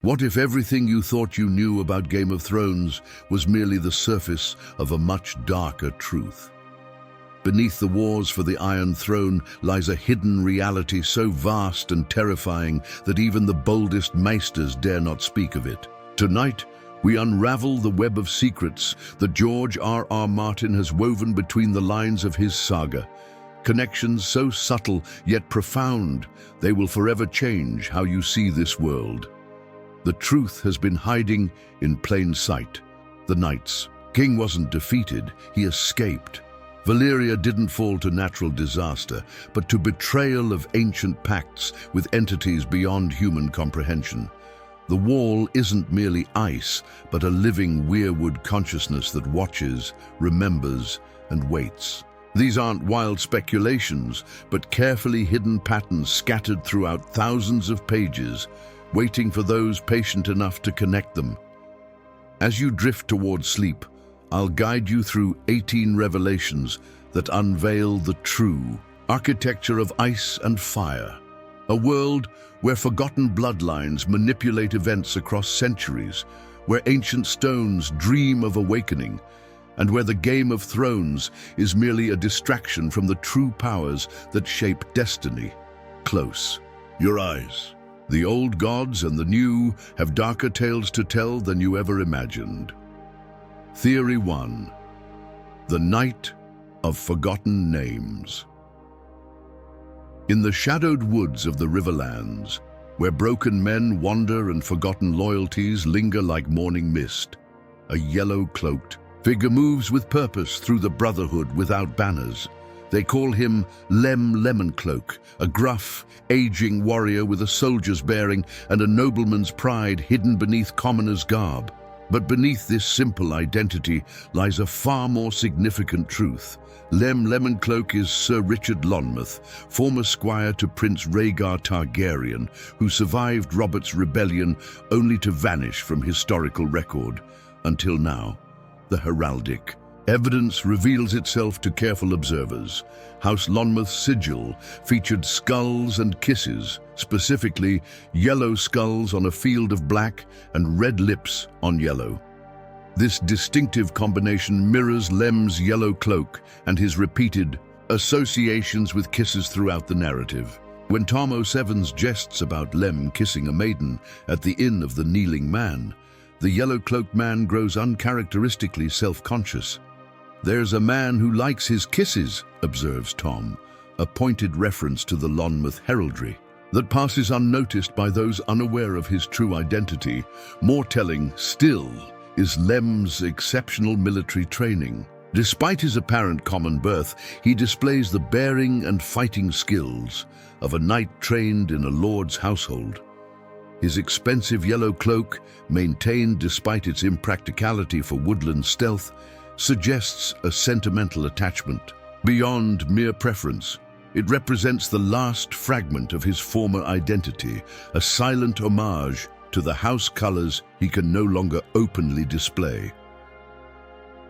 What if everything you thought you knew about Game of Thrones was merely the surface of a much darker truth? Beneath the wars for the Iron Throne lies a hidden reality so vast and terrifying that even the boldest maesters dare not speak of it. Tonight, we unravel the web of secrets that George R.R. Martin has woven between the lines of his saga. Connections so subtle yet profound, they will forever change how you see this world. The truth has been hiding in plain sight. The Night's King wasn't defeated, he escaped. Valyria didn't fall to natural disaster, but to betrayal of ancient pacts with entities beyond human comprehension. The Wall isn't merely ice, but a living weirwood consciousness that watches, remembers, and waits. These aren't wild speculations, but carefully hidden patterns scattered throughout thousands of pages, waiting for those patient enough to connect them. As you drift towards sleep, I'll guide you through 18 revelations that unveil the true architecture of ice and fire. A world where forgotten bloodlines manipulate events across centuries, where ancient stones dream of awakening, and where the Game of Thrones is merely a distraction from the true powers that shape destiny. Close your eyes. The old gods and the new have darker tales to tell than you ever imagined. Theory 1. The Night of Forgotten Names. In the shadowed woods of the Riverlands, where broken men wander and forgotten loyalties linger like morning mist, a yellow-cloaked figure moves with purpose through the Brotherhood without banners. They call him Lem Lemoncloak, a gruff, aging warrior with a soldier's bearing and a nobleman's pride hidden beneath commoner's garb. But beneath this simple identity lies a far more significant truth. Lem Lemoncloak is Sir Richard Lonmouth, former squire to Prince Rhaegar Targaryen, who survived Robert's rebellion only to vanish from historical record. Until now, the heraldic evidence reveals itself to careful observers. House Lonmouth's sigil featured skulls and kisses, specifically yellow skulls on a field of black and red lips on yellow. This distinctive combination mirrors Lem's yellow cloak and his repeated associations with kisses throughout the narrative. When Tom O'Sevens jests about Lem kissing a maiden at the Inn of the Kneeling Man, the yellow-cloaked man grows uncharacteristically self-conscious. "There's a man who likes his kisses," observes Tom, a pointed reference to the Lonmouth heraldry that passes unnoticed by those unaware of his true identity. More telling still is Lem's exceptional military training. Despite his apparent common birth, he displays the bearing and fighting skills of a knight trained in a lord's household. His expensive yellow cloak, maintained despite its impracticality for woodland stealth, suggests a sentimental attachment. Beyond mere preference, it represents the last fragment of his former identity, a silent homage to the house colors he can no longer openly display.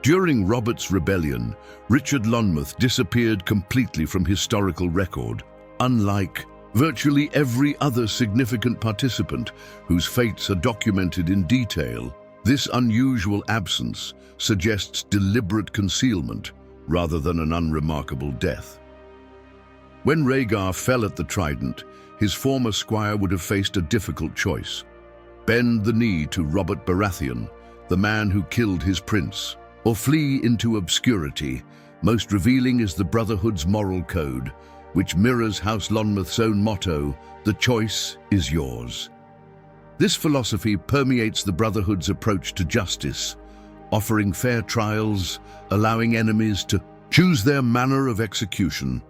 During Robert's rebellion, Richard Lonmouth disappeared completely from historical record, unlike virtually every other significant participant whose fates are documented in detail. This unusual absence suggests deliberate concealment rather than an unremarkable death. When Rhaegar fell at the Trident, his former squire would have faced a difficult choice: bend the knee to Robert Baratheon, the man who killed his prince, or flee into obscurity. Most revealing is the Brotherhood's moral code, which mirrors House Lonmouth's own motto, "The choice is yours." This philosophy permeates the Brotherhood's approach to justice, offering fair trials, allowing enemies to choose their manner of execution,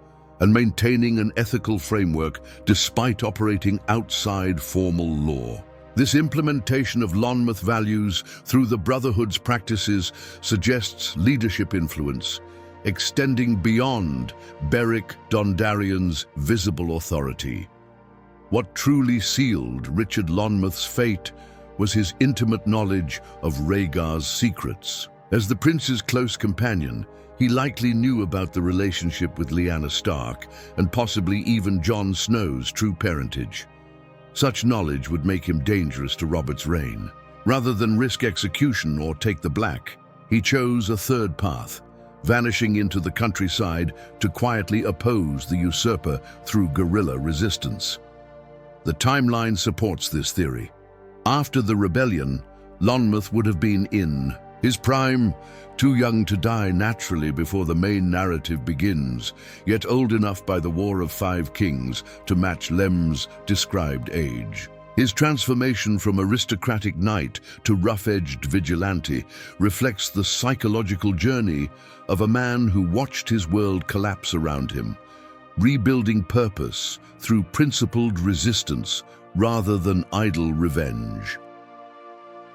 and maintaining an ethical framework despite operating outside formal law. This implementation of Lonmouth values through the Brotherhood's practices suggests leadership influence, extending beyond Beric Dondarrion's visible authority. What truly sealed Richard Lonmouth's fate was his intimate knowledge of Rhaegar's secrets. As the prince's close companion, he likely knew about the relationship with Lyanna Stark and possibly even Jon Snow's true parentage. Such knowledge would make him dangerous to Robert's reign. Rather than risk execution or take the black, he chose a third path, vanishing into the countryside to quietly oppose the usurper through guerrilla resistance. The timeline supports this theory. After the rebellion, Lonmouth would have been in his prime, too young to die naturally before the main narrative begins, yet old enough by the War of Five Kings to match Lem's described age. His transformation from aristocratic knight to rough-edged vigilante reflects the psychological journey of a man who watched his world collapse around him, rebuilding purpose through principled resistance rather than idle revenge.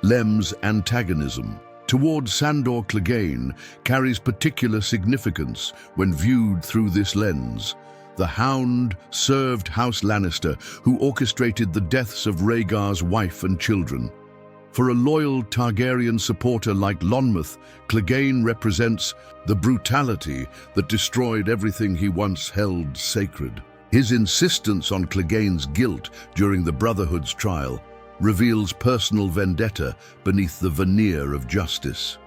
Lem's antagonism towards Sandor Clegane carries particular significance when viewed through this lens. The Hound served House Lannister, who orchestrated the deaths of Rhaegar's wife and children. For a loyal Targaryen supporter like Lonmouth, Clegane represents the brutality that destroyed everything he once held sacred. His insistence on Clegane's guilt during the Brotherhood's trial reveals personal vendetta beneath the veneer of justice.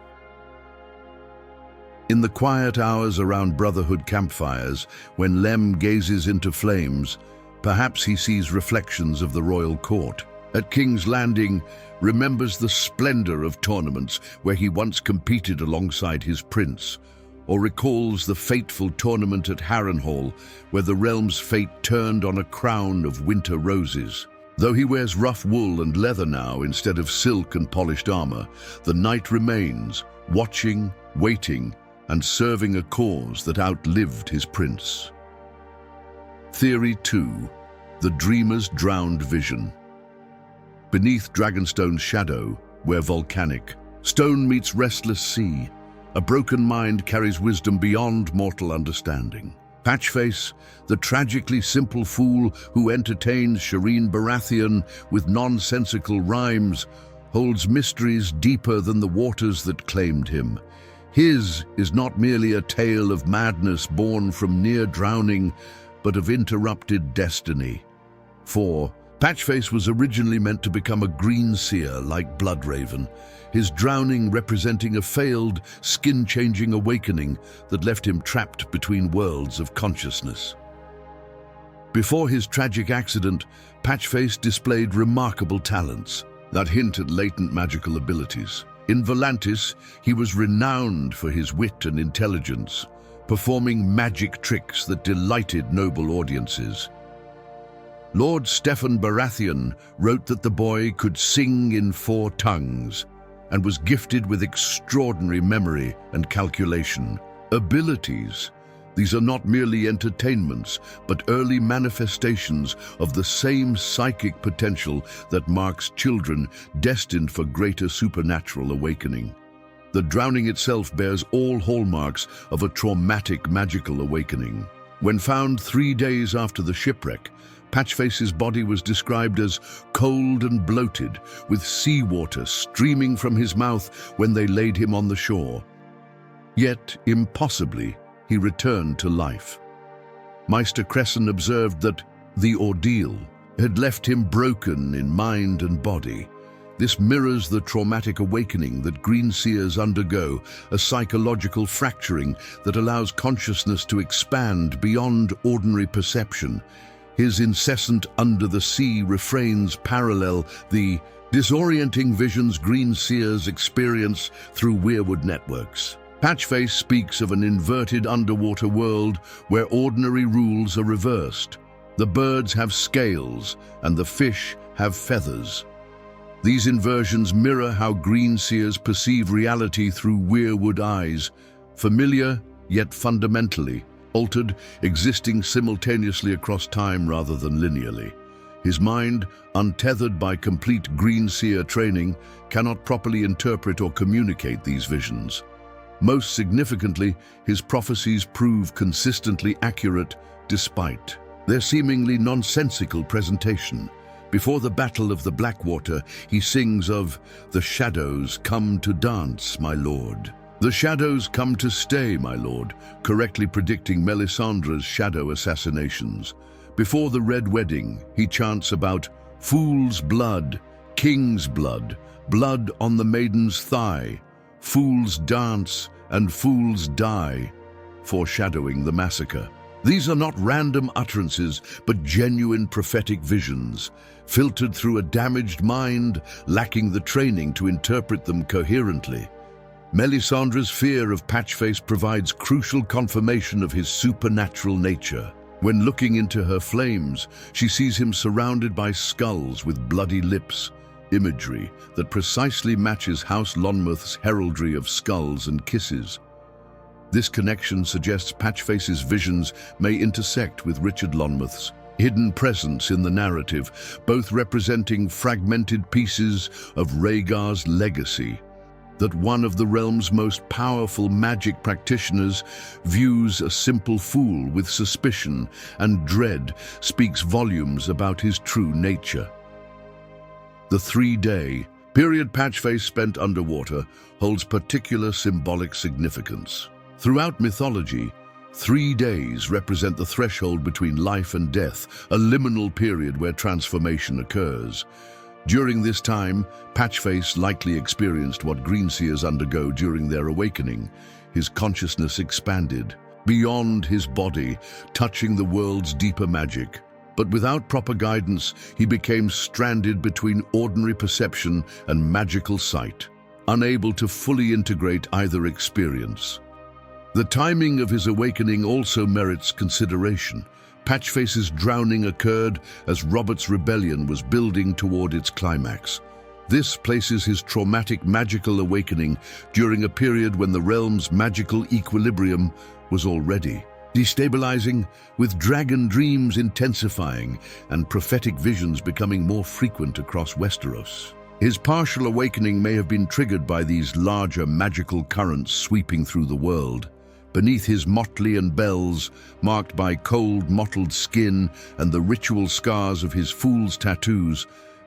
In the quiet hours around Brotherhood campfires, when Lem gazes into flames, perhaps he sees reflections of the royal court. At King's Landing, remembers the splendor of tournaments where he once competed alongside his prince, or recalls the fateful tournament at Harrenhal, where the realm's fate turned on a crown of winter roses. Though he wears rough wool and leather now instead of silk and polished armor, the knight remains, watching, waiting, and serving a cause that outlived his prince. Theory 2. The Dreamer's Drowned Vision. Beneath Dragonstone's shadow, where volcanic stone meets restless sea, a broken mind carries wisdom beyond mortal understanding. Patchface, the tragically simple fool who entertains Shireen Baratheon with nonsensical rhymes, holds mysteries deeper than the waters that claimed him. His is not merely a tale of madness born from near drowning, but of interrupted destiny. For Patchface was originally meant to become a green seer like Bloodraven, his drowning representing a failed, skin-changing awakening that left him trapped between worlds of consciousness. Before his tragic accident, Patchface displayed remarkable talents that hint at latent magical abilities. In Volantis, he was renowned for his wit and intelligence, performing magic tricks that delighted noble audiences. Lord Stephen Baratheon wrote that the boy could sing in 4 tongues and was gifted with extraordinary memory and calculation. Abilities. These are not merely entertainments, but early manifestations of the same psychic potential that marks children destined for greater supernatural awakening. The drowning itself bears all hallmarks of a traumatic magical awakening. When found 3 days after the shipwreck, Patchface's body was described as cold and bloated, with seawater streaming from his mouth when they laid him on the shore. Yet, impossibly, he returned to life. Maester Cresson observed that the ordeal had left him broken in mind and body. This mirrors the traumatic awakening that green seers undergo, a psychological fracturing that allows consciousness to expand beyond ordinary perception. His incessant under-the-sea refrains parallel the disorienting visions green seers experience through weirwood networks. Patchface speaks of an inverted underwater world where ordinary rules are reversed. The birds have scales and the fish have feathers. These inversions mirror how green seers perceive reality through weirwood eyes, familiar yet fundamentally altered, existing simultaneously across time rather than linearly. His mind, untethered by complete green seer training, cannot properly interpret or communicate these visions. Most significantly, his prophecies prove consistently accurate despite their seemingly nonsensical presentation. Before the Battle of the Blackwater, he sings of "The shadows come to dance, my lord. The shadows come to stay, my lord," correctly predicting Melisandre's shadow assassinations. Before the Red Wedding, he chants about Fool's blood, king's blood, blood on the maiden's thigh, fools dance and fools die, foreshadowing the massacre. These are not random utterances, but genuine prophetic visions, filtered through a damaged mind, lacking the training to interpret them coherently. Melisandre's fear of Patchface provides crucial confirmation of his supernatural nature. When looking into her flames, she sees him surrounded by skulls with bloody lips, imagery that precisely matches House Lonmouth's heraldry of skulls and kisses. This connection suggests Patchface's visions may intersect with Richard Lonmouth's hidden presence in the narrative, both representing fragmented pieces of Rhaegar's legacy. That one of the realm's most powerful magic practitioners views a simple fool with suspicion and dread speaks volumes about his true nature. The 3-day period Patchface spent underwater holds particular symbolic significance. Throughout mythology, 3 days represent the threshold between life and death, a liminal period where transformation occurs. During this time, Patchface likely experienced what Greenseers undergo during their awakening. His consciousness expanded beyond his body, touching the world's deeper magic. But without proper guidance, he became stranded between ordinary perception and magical sight, unable to fully integrate either experience. The timing of his awakening also merits consideration. Patchface's drowning occurred as Robert's rebellion was building toward its climax. This places his traumatic magical awakening during a period when the realm's magical equilibrium was already destabilizing, with dragon dreams intensifying and prophetic visions becoming more frequent across Westeros. His partial awakening may have been triggered by these larger magical currents sweeping through the world. Beneath his motley and bells, marked by cold, mottled skin and the ritual scars of his fool's tattoos,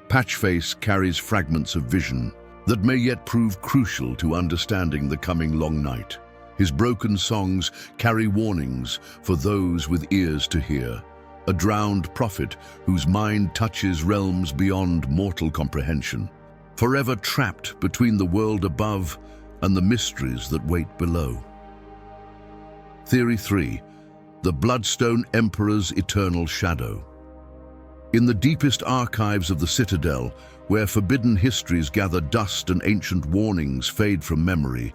Patchface carries fragments of vision that may yet prove crucial to understanding the coming long night. His broken songs carry warnings for those with ears to hear, a drowned prophet whose mind touches realms beyond mortal comprehension, forever trapped between the world above and the mysteries that wait below. Theory 3. The Bloodstone Emperor's Eternal Shadow. In the deepest archives of the Citadel, where forbidden histories gather dust and ancient warnings fade from memory,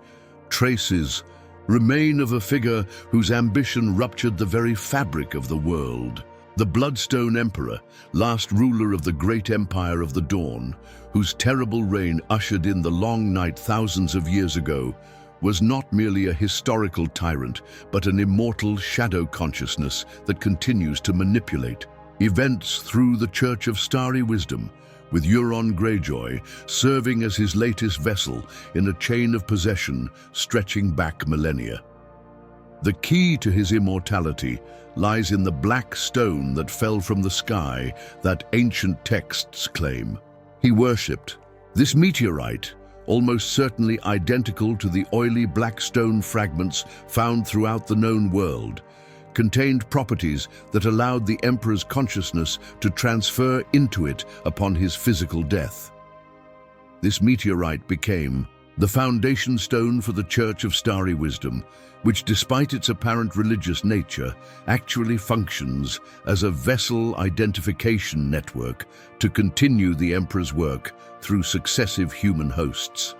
traces remain of a figure whose ambition ruptured the very fabric of the world. The Bloodstone Emperor, last ruler of the great empire of the Dawn, whose terrible reign ushered in the long night thousands of years ago, was not merely a historical tyrant, but an immortal shadow consciousness that continues to manipulate events through the Church of Starry Wisdom, with Euron Greyjoy serving as his latest vessel in a chain of possession stretching back millennia. The key to his immortality lies in the black stone that fell from the sky that ancient texts claim. He worshipped this meteorite, almost certainly identical to the oily black stone fragments found throughout the known world, contained properties that allowed the Emperor's consciousness to transfer into it upon his physical death. This meteorite became the foundation stone for the Church of Starry Wisdom, which, despite its apparent religious nature, actually functions as a vessel identification network to continue the Emperor's work through successive human hosts.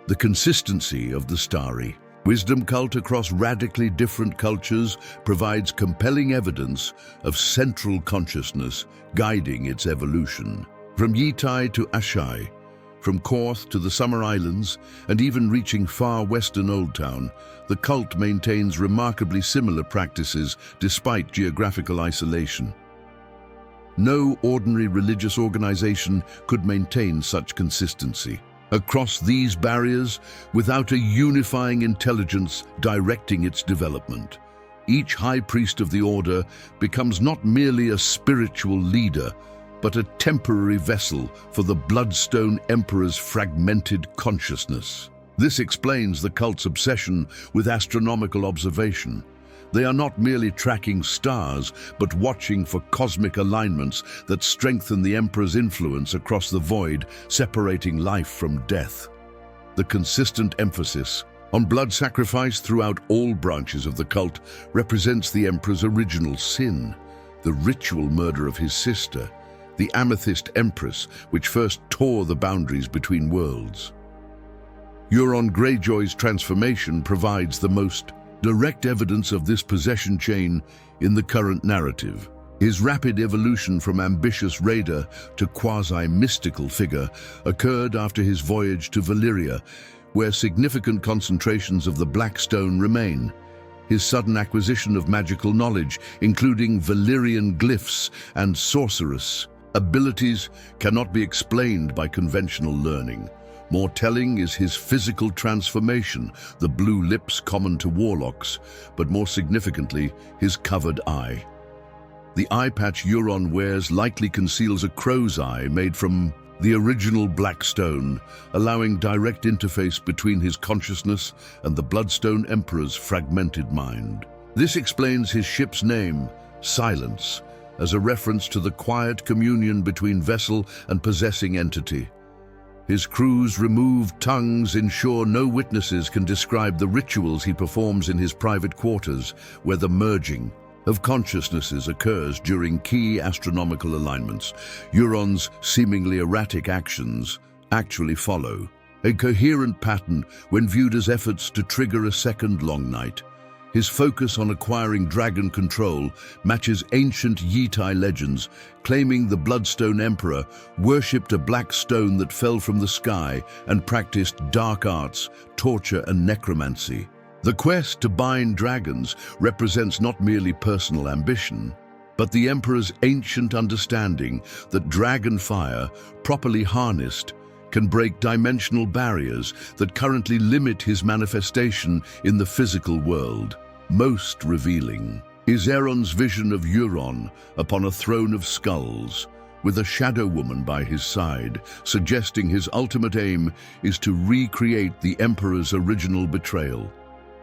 The consistency of the Starry Wisdom cult across radically different cultures provides compelling evidence of central consciousness guiding its evolution. From Yitai to Ashai, from Korth to the Summer Islands, and even reaching far western Old Town, the cult maintains remarkably similar practices despite geographical isolation. No ordinary religious organization could maintain such consistency across these barriers without a unifying intelligence directing its development. Each high priest of the order becomes not merely a spiritual leader, but a temporary vessel for the Bloodstone Emperor's fragmented consciousness. This explains the cult's obsession with astronomical observation. They are not merely tracking stars, but watching for cosmic alignments that strengthen the Emperor's influence across the void, separating life from death. The consistent emphasis on blood sacrifice throughout all branches of the cult represents the Emperor's original sin, the ritual murder of his sister, the Amethyst Empress, which first tore the boundaries between worlds. Euron Greyjoy's transformation provides the most direct evidence of this possession chain in the current narrative. His rapid evolution from ambitious raider to quasi-mystical figure occurred after his voyage to Valyria, where significant concentrations of the Blackstone remain. His sudden acquisition of magical knowledge, including Valyrian glyphs and sorceress abilities, cannot be explained by conventional learning. More telling is his physical transformation, the blue lips common to warlocks, but more significantly, his covered eye. The eye patch Euron wears likely conceals a crow's eye made from the original Blackstone, allowing direct interface between his consciousness and the Bloodstone Emperor's fragmented mind. This explains his ship's name, Silence, as a reference to the quiet communion between vessel and possessing entity. His crew's removed tongues ensure no witnesses can describe the rituals he performs in his private quarters, where the merging of consciousnesses occurs during key astronomical alignments. Euron's seemingly erratic actions actually follow a coherent pattern when viewed as efforts to trigger a second long night. His focus on acquiring dragon control matches ancient Yitai legends, claiming the Bloodstone Emperor worshipped a black stone that fell from the sky and practiced dark arts, torture and necromancy. The quest to bind dragons represents not merely personal ambition, but the Emperor's ancient understanding that dragon fire, properly harnessed, can break dimensional barriers that currently limit his manifestation in the physical world. Most revealing is Aeron's vision of Euron upon a throne of skulls, with a shadow woman by his side, suggesting his ultimate aim is to recreate the Emperor's original betrayal,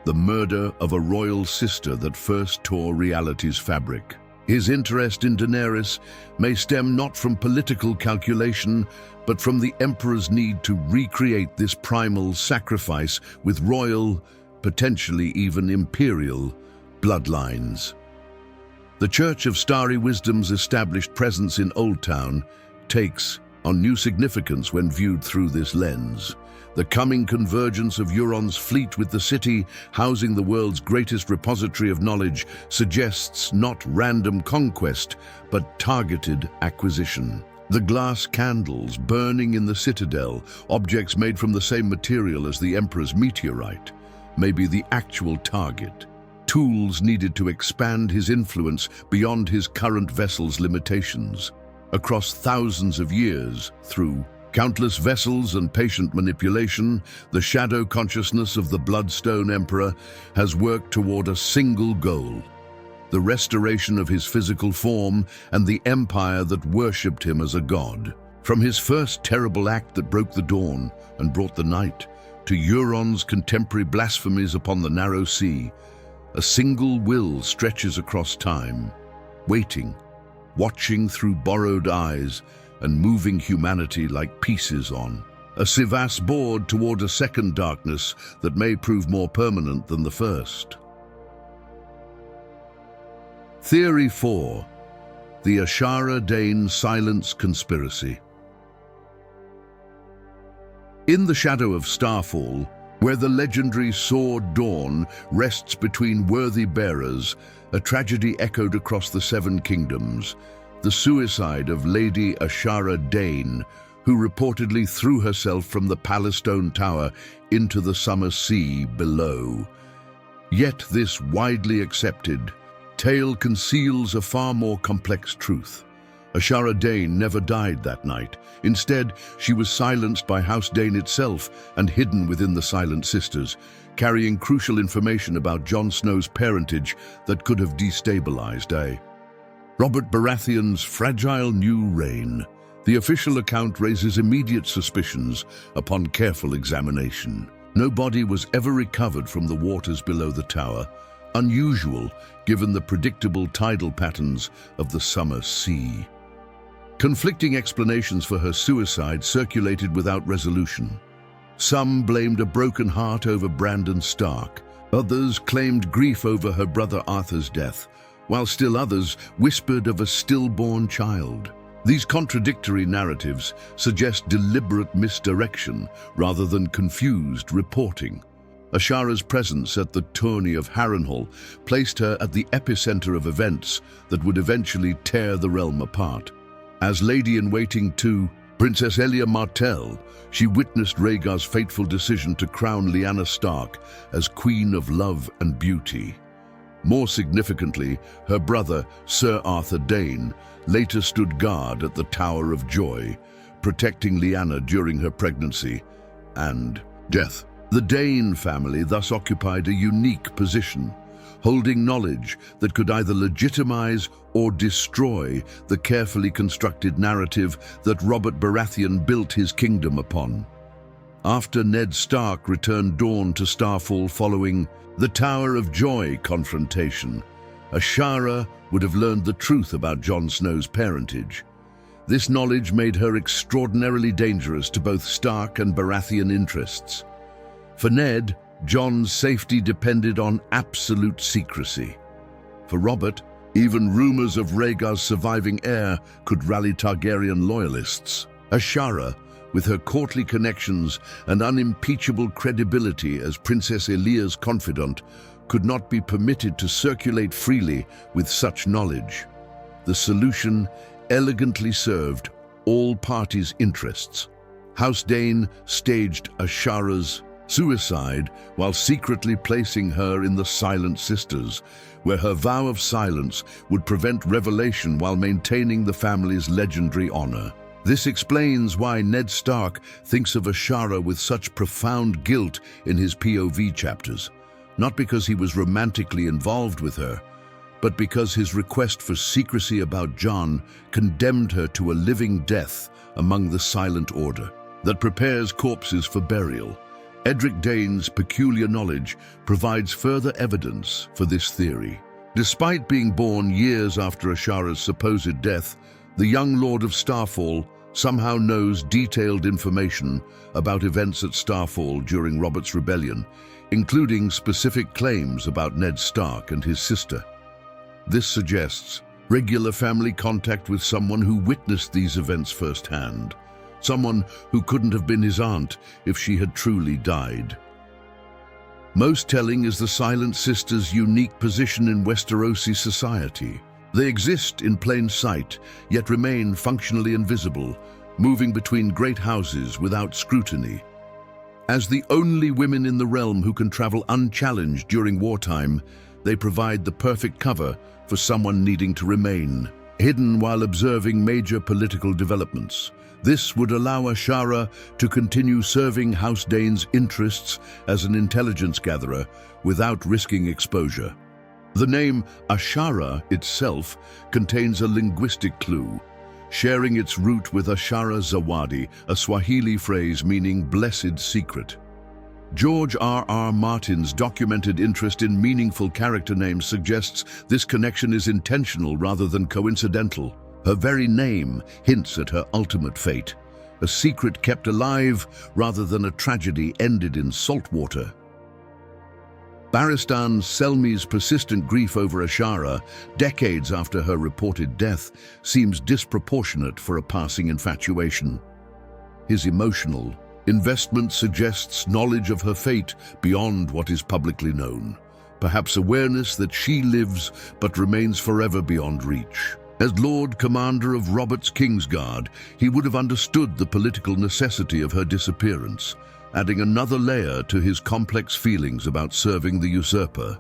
the murder of a royal sister that first tore reality's fabric. His interest in Daenerys may stem not from political calculation, but from the Emperor's need to recreate this primal sacrifice with royal, potentially even imperial, bloodlines. The Church of Starry Wisdom's established presence in Old Town takes on new significance when viewed through this lens. The coming convergence of Euron's fleet with the city, housing the world's greatest repository of knowledge, suggests not random conquest, but targeted acquisition. The glass candles burning in the citadel, objects made from the same material as the Emperor's meteorite, may be the actual target. Tools needed to expand his influence beyond his current vessel's limitations. Across thousands of years, through countless vessels and patient manipulation, the shadow consciousness of the Bloodstone Emperor has worked toward a single goal: the restoration of his physical form and the empire that worshipped him as a god. From his first terrible act that broke the dawn and brought the night, to Euron's contemporary blasphemies upon the narrow sea, a single will stretches across time, waiting, watching through borrowed eyes, and moving humanity like pieces on a Sivas board toward a second darkness that may prove more permanent than the first. Theory 4. The Ashara Dane Silence Conspiracy. In the shadow of Starfall, where the legendary Sword Dawn rests between worthy bearers, a tragedy echoed across the Seven Kingdoms: the suicide of Lady Ashara Dane, who reportedly threw herself from the Palestone Tower into the summer sea below. Yet this widely accepted tale conceals a far more complex truth. Ashara Dane never died that night. Instead, she was silenced by House Dane itself and hidden within the Silent Sisters, carrying crucial information about Jon Snow's parentage that could have destabilized Robert Baratheon's fragile new reign. The official account raises immediate suspicions upon careful examination. No body was ever recovered from the waters below the tower, unusual given the predictable tidal patterns of the summer sea. Conflicting explanations for her suicide circulated without resolution. Some blamed a broken heart over Brandon Stark, others claimed grief over her brother Arthur's death, while still others whispered of a stillborn child. These contradictory narratives suggest deliberate misdirection rather than confused reporting. Ashara's presence at the tourney of Harrenhal placed her at the epicenter of events that would eventually tear the realm apart. As lady-in-waiting to Princess Elia Martell, she witnessed Rhaegar's fateful decision to crown Lyanna Stark as Queen of Love and Beauty. More significantly, her brother, Sir Arthur Dayne, later stood guard at the Tower of Joy, protecting Lyanna during her pregnancy and death. The Dayne family thus occupied a unique position, holding knowledge that could either legitimize or destroy the carefully constructed narrative that Robert Baratheon built his kingdom upon. After Ned Stark returned Dorne to Starfall following the Tower of Joy confrontation, Ashara would have learned the truth about Jon Snow's parentage. This knowledge made her extraordinarily dangerous to both Stark and Baratheon interests. For Ned, Jon's safety depended on absolute secrecy. For Robert, even rumors of Rhaegar's surviving heir could rally Targaryen loyalists. Ashara, with her courtly connections and unimpeachable credibility as Princess Elia's confidant, could not be permitted to circulate freely with such knowledge. The solution elegantly served all parties' interests. House Dayne staged Ashara's suicide while secretly placing her in the Silent Sisters, where her vow of silence would prevent revelation while maintaining the family's legendary honor. This explains why Ned Stark thinks of Ashara with such profound guilt in his POV chapters, not because he was romantically involved with her, but because his request for secrecy about Jon condemned her to a living death among the Silent Order that prepares corpses for burial. Edric Dayne's peculiar knowledge provides further evidence for this theory. Despite being born years after Ashara's supposed death, the young Lord of Starfall somehow knows detailed information about events at Starfall during Robert's rebellion, including specific claims about Ned Stark and his sister. This suggests regular family contact with someone who witnessed these events firsthand, someone who couldn't have been his aunt if she had truly died. Most telling is the Silent Sisters' unique position in Westerosi society. They exist in plain sight, yet remain functionally invisible, moving between great houses without scrutiny. As the only women in the realm who can travel unchallenged during wartime, they provide the perfect cover for someone needing to remain hidden while observing major political developments. This would allow Ashara to continue serving House Dayne's interests as an intelligence gatherer without risking exposure. The name Ashara itself contains a linguistic clue, sharing its root with Ashara Zawadi, a Swahili phrase meaning blessed secret. George R.R. Martin's documented interest in meaningful character names suggests this connection is intentional rather than coincidental. Her very name hints at her ultimate fate, a secret kept alive rather than a tragedy ended in salt water. Barristan Selmy's persistent grief over Ashara, decades after her reported death, seems disproportionate for a passing infatuation. His emotional investment suggests knowledge of her fate beyond what is publicly known, perhaps awareness that she lives but remains forever beyond reach. As Lord Commander of Robert's Kingsguard, he would have understood the political necessity of her disappearance, adding another layer to his complex feelings about serving the usurper.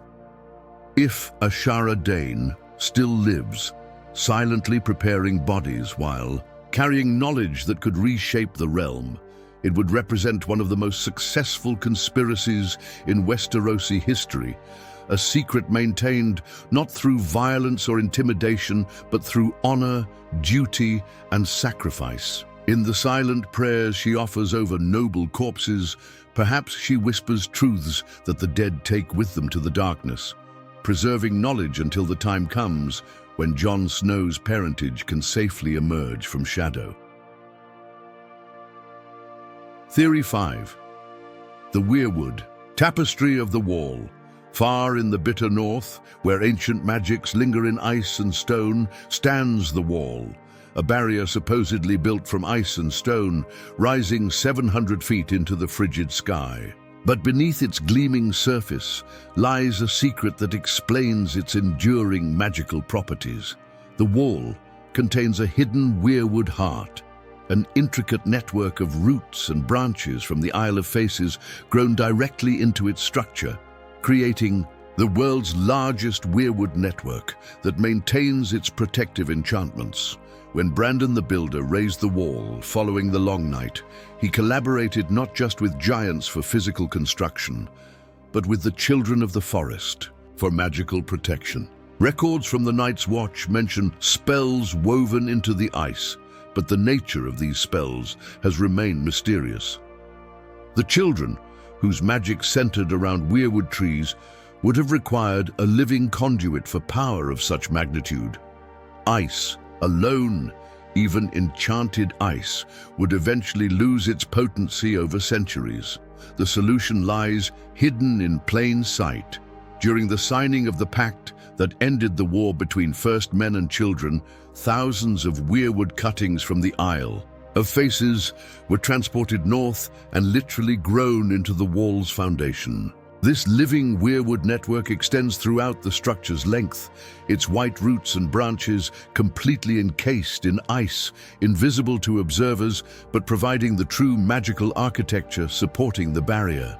If Ashara Dayne still lives, silently preparing bodies while carrying knowledge that could reshape the realm, it would represent one of the most successful conspiracies in Westerosi history, a secret maintained not through violence or intimidation, but through honor, duty, and sacrifice. In the silent prayers she offers over noble corpses, perhaps she whispers truths that the dead take with them to the darkness. preserving knowledge until the time comes when Jon Snow's parentage can safely emerge from shadow. Theory 5. The Weirwood, tapestry of the wall. Far in the bitter north, where ancient magics linger in ice and stone, stands the wall, a barrier supposedly built from ice and stone, rising 700 feet into the frigid sky. But beneath its gleaming surface lies a secret that explains its enduring magical properties. The wall contains a hidden weirwood heart, an intricate network of roots and branches from the Isle of Faces grown directly into its structure, creating the world's largest weirwood network that maintains its protective enchantments. When Brandon the Builder raised the wall following the Long Night, he collaborated not just with giants for physical construction, but with the children of the forest for magical protection. Records from the Night's Watch mention spells woven into the ice, but the nature of these spells has remained mysterious. The children, whose magic centered around weirwood trees, would have required a living conduit for power of such magnitude. Ice alone, even enchanted ice, would eventually lose its potency over centuries. The solution lies hidden in plain sight. During the signing of the pact that ended the war between First Men and Children, thousands of weirwood cuttings from the Isle of Faces were transported north and literally grown into the wall's foundation. This living weirwood network extends throughout the structure's length, its white roots and branches completely encased in ice, invisible to observers, but providing the true magical architecture supporting the barrier.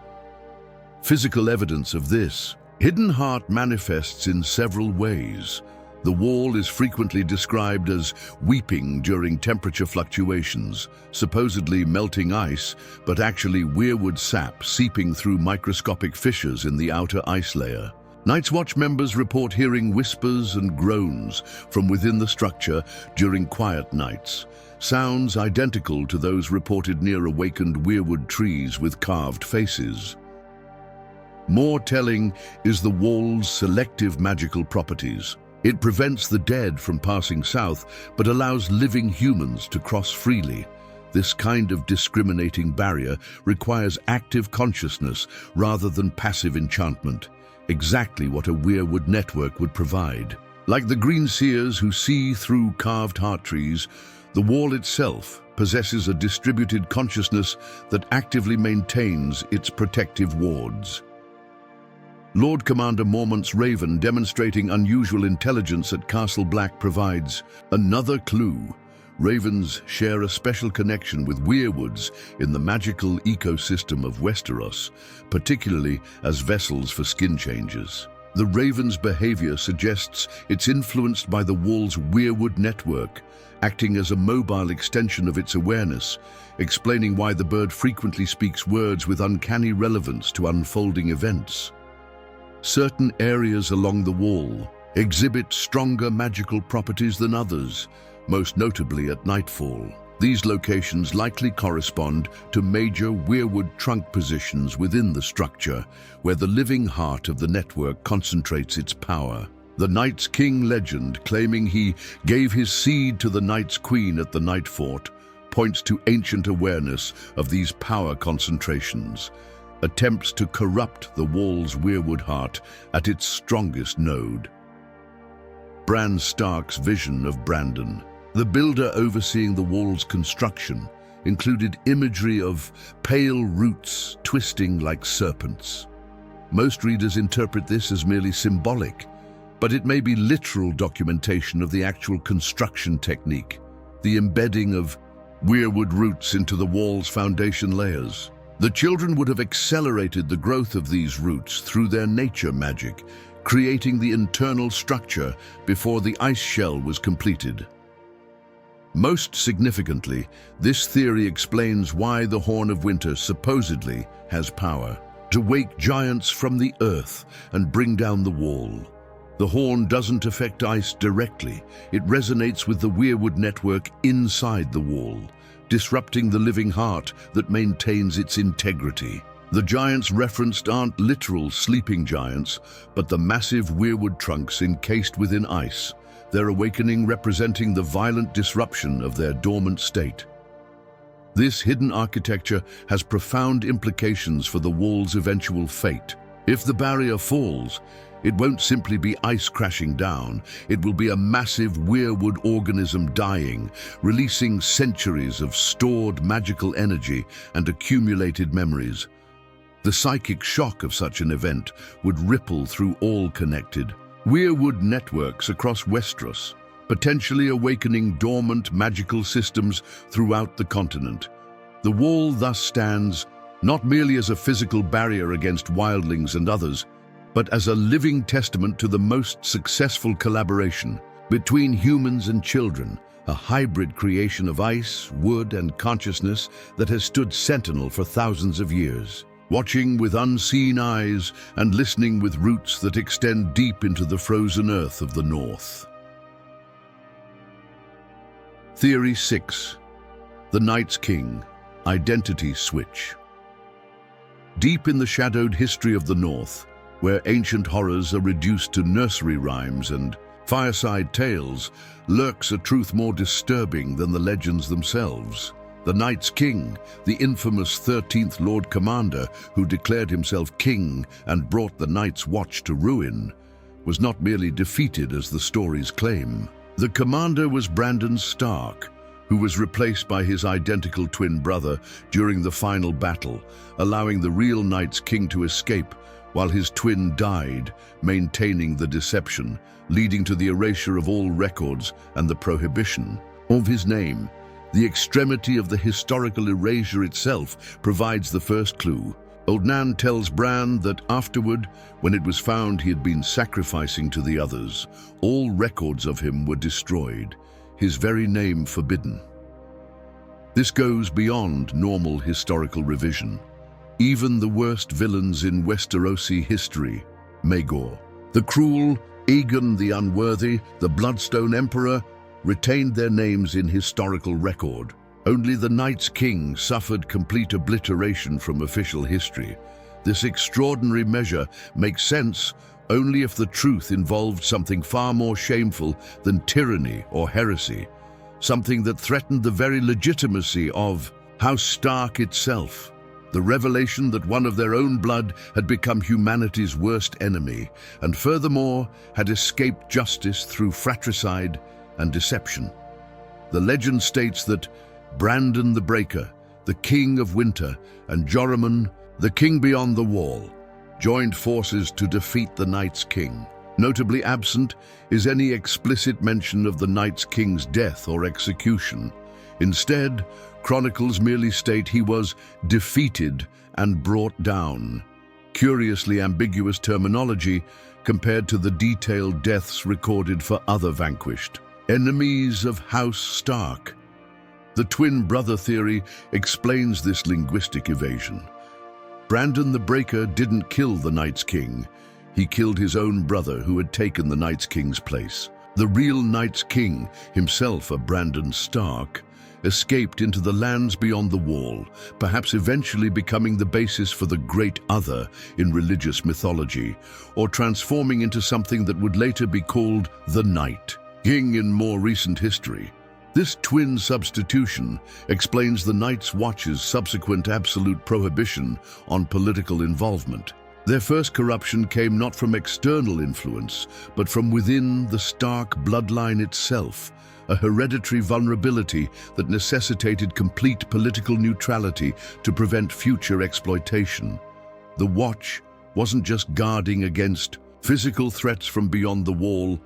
Physical evidence of this hidden heart manifests in several ways. The wall is frequently described as weeping during temperature fluctuations, supposedly melting ice, but actually weirwood sap seeping through microscopic fissures in the outer ice layer. Night's Watch members report hearing whispers and groans from within the structure during quiet nights, sounds identical to those reported near awakened weirwood trees with carved faces. More telling is the wall's selective magical properties. It prevents the dead from passing south, but allows living humans to cross freely. This kind of discriminating barrier requires active consciousness rather than passive enchantment, exactly what a weirwood network would provide. Like the green seers who see through carved heart trees, the wall itself possesses a distributed consciousness that actively maintains its protective wards. Lord Commander Mormont's raven demonstrating unusual intelligence at Castle Black provides another clue. Ravens share a special connection with weirwoods in the magical ecosystem of Westeros, particularly as vessels for skin changes. The raven's behavior suggests it's influenced by the wall's weirwood network, acting as a mobile extension of its awareness, explaining why the bird frequently speaks words with uncanny relevance to unfolding events. Certain areas along the wall exhibit stronger magical properties than others, most notably at nightfall. These locations likely correspond to major weirwood trunk positions within the structure, where the living heart of the network concentrates its power. The Night's King legend, claiming he gave his seed to the Night's Queen at the Night Fort, points to ancient awareness of these power concentrations. Attempts to corrupt the wall's weirwood heart at its strongest node. Bran Stark's vision of Brandon, the builder overseeing the wall's construction, included imagery of pale roots twisting like serpents. Most readers interpret this as merely symbolic, but it may be literal documentation of the actual construction technique, the embedding of weirwood roots into the wall's foundation layers. The children would have accelerated the growth of these roots through their nature magic, creating the internal structure before the ice shell was completed. Most significantly, this theory explains why the Horn of Winter supposedly has power to wake giants from the earth and bring down the wall. The horn doesn't affect ice directly. It resonates with the weirwood network inside the wall, disrupting the living heart that maintains its integrity. The giants referenced aren't literal sleeping giants, but the massive weirwood trunks encased within ice, their awakening representing the violent disruption of their dormant state. This hidden architecture has profound implications for the wall's eventual fate. If the barrier falls, it won't simply be ice crashing down, it will be a massive weirwood organism dying, releasing centuries of stored magical energy and accumulated memories. The psychic shock of such an event would ripple through all connected weirwood networks across Westeros, potentially awakening dormant magical systems throughout the continent. The wall thus stands not merely as a physical barrier against wildlings and others, but as a living testament to the most successful collaboration between humans and children, a hybrid creation of ice, wood, and consciousness that has stood sentinel for thousands of years, watching with unseen eyes and listening with roots that extend deep into the frozen earth of the north. Theory 6. The Night's King, Identity Switch. Deep in the shadowed history of the North, where ancient horrors are reduced to nursery rhymes and fireside tales, lurks a truth more disturbing than the legends themselves. The Night's King, the infamous 13th Lord Commander who declared himself king and brought the Night's Watch to ruin, was not merely defeated as the stories claim. The commander was Brandon Stark, who was replaced by his identical twin brother during the final battle, allowing the real Night's King to escape while his twin died, maintaining the deception, leading to the erasure of all records and the prohibition of his name. The extremity of the historical erasure itself provides the first clue. Old Nan tells Bran that afterward, when it was found he had been sacrificing to the others, all records of him were destroyed, his very name forbidden. This goes beyond normal historical revision. Even the worst villains in Westerosi history, Maegor, the cruel, Aegon the Unworthy, the Bloodstone Emperor, retained their names in historical record. Only the Night's King suffered complete obliteration from official history. This extraordinary measure makes sense only if the truth involved something far more shameful than tyranny or heresy, something that threatened the very legitimacy of House Stark itself. The revelation that one of their own blood had become humanity's worst enemy, and furthermore had escaped justice through fratricide and deception. The legend states that Brandon the Breaker, the King of Winter, and Joramun, the King Beyond the Wall, joined forces to defeat the Night's King. Notably absent is any explicit mention of the Night's King's death or execution. Instead, chronicles merely state he was defeated and brought down. Curiously ambiguous terminology compared to the detailed deaths recorded for other vanquished enemies of House Stark. The twin brother theory explains this linguistic evasion. Brandon the Breaker didn't kill the Night's King. He killed his own brother who had taken the Night's King's place. The real Night's King, himself a Brandon Stark, escaped into the lands beyond the Wall, perhaps eventually becoming the basis for the Great Other in religious mythology, or transforming into something that would later be called the Night King in more recent history. This twin substitution explains the Night's Watch's subsequent absolute prohibition on political involvement. Their first corruption came not from external influence, but from within the Stark bloodline itself, a hereditary vulnerability that necessitated complete political neutrality to prevent future exploitation. The Watch wasn't just guarding against physical threats from beyond the Wall,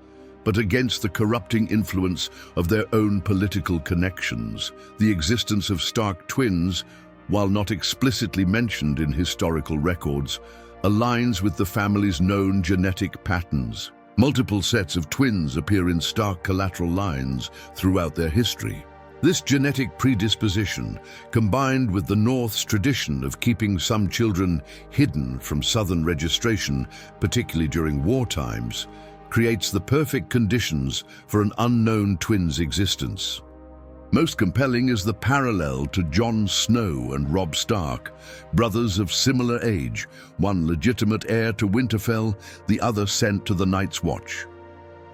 but against the corrupting influence of their own political connections. The existence of Stark twins, while not explicitly mentioned in historical records, aligns with the family's known genetic patterns. Multiple sets of twins appear in Stark collateral lines throughout their history. This genetic predisposition, combined with the North's tradition of keeping some children hidden from Southern registration, particularly during war times, creates the perfect conditions for an unknown twin's existence. Most compelling is the parallel to Jon Snow and Robb Stark, brothers of similar age, one legitimate heir to Winterfell, the other sent to the Night's Watch.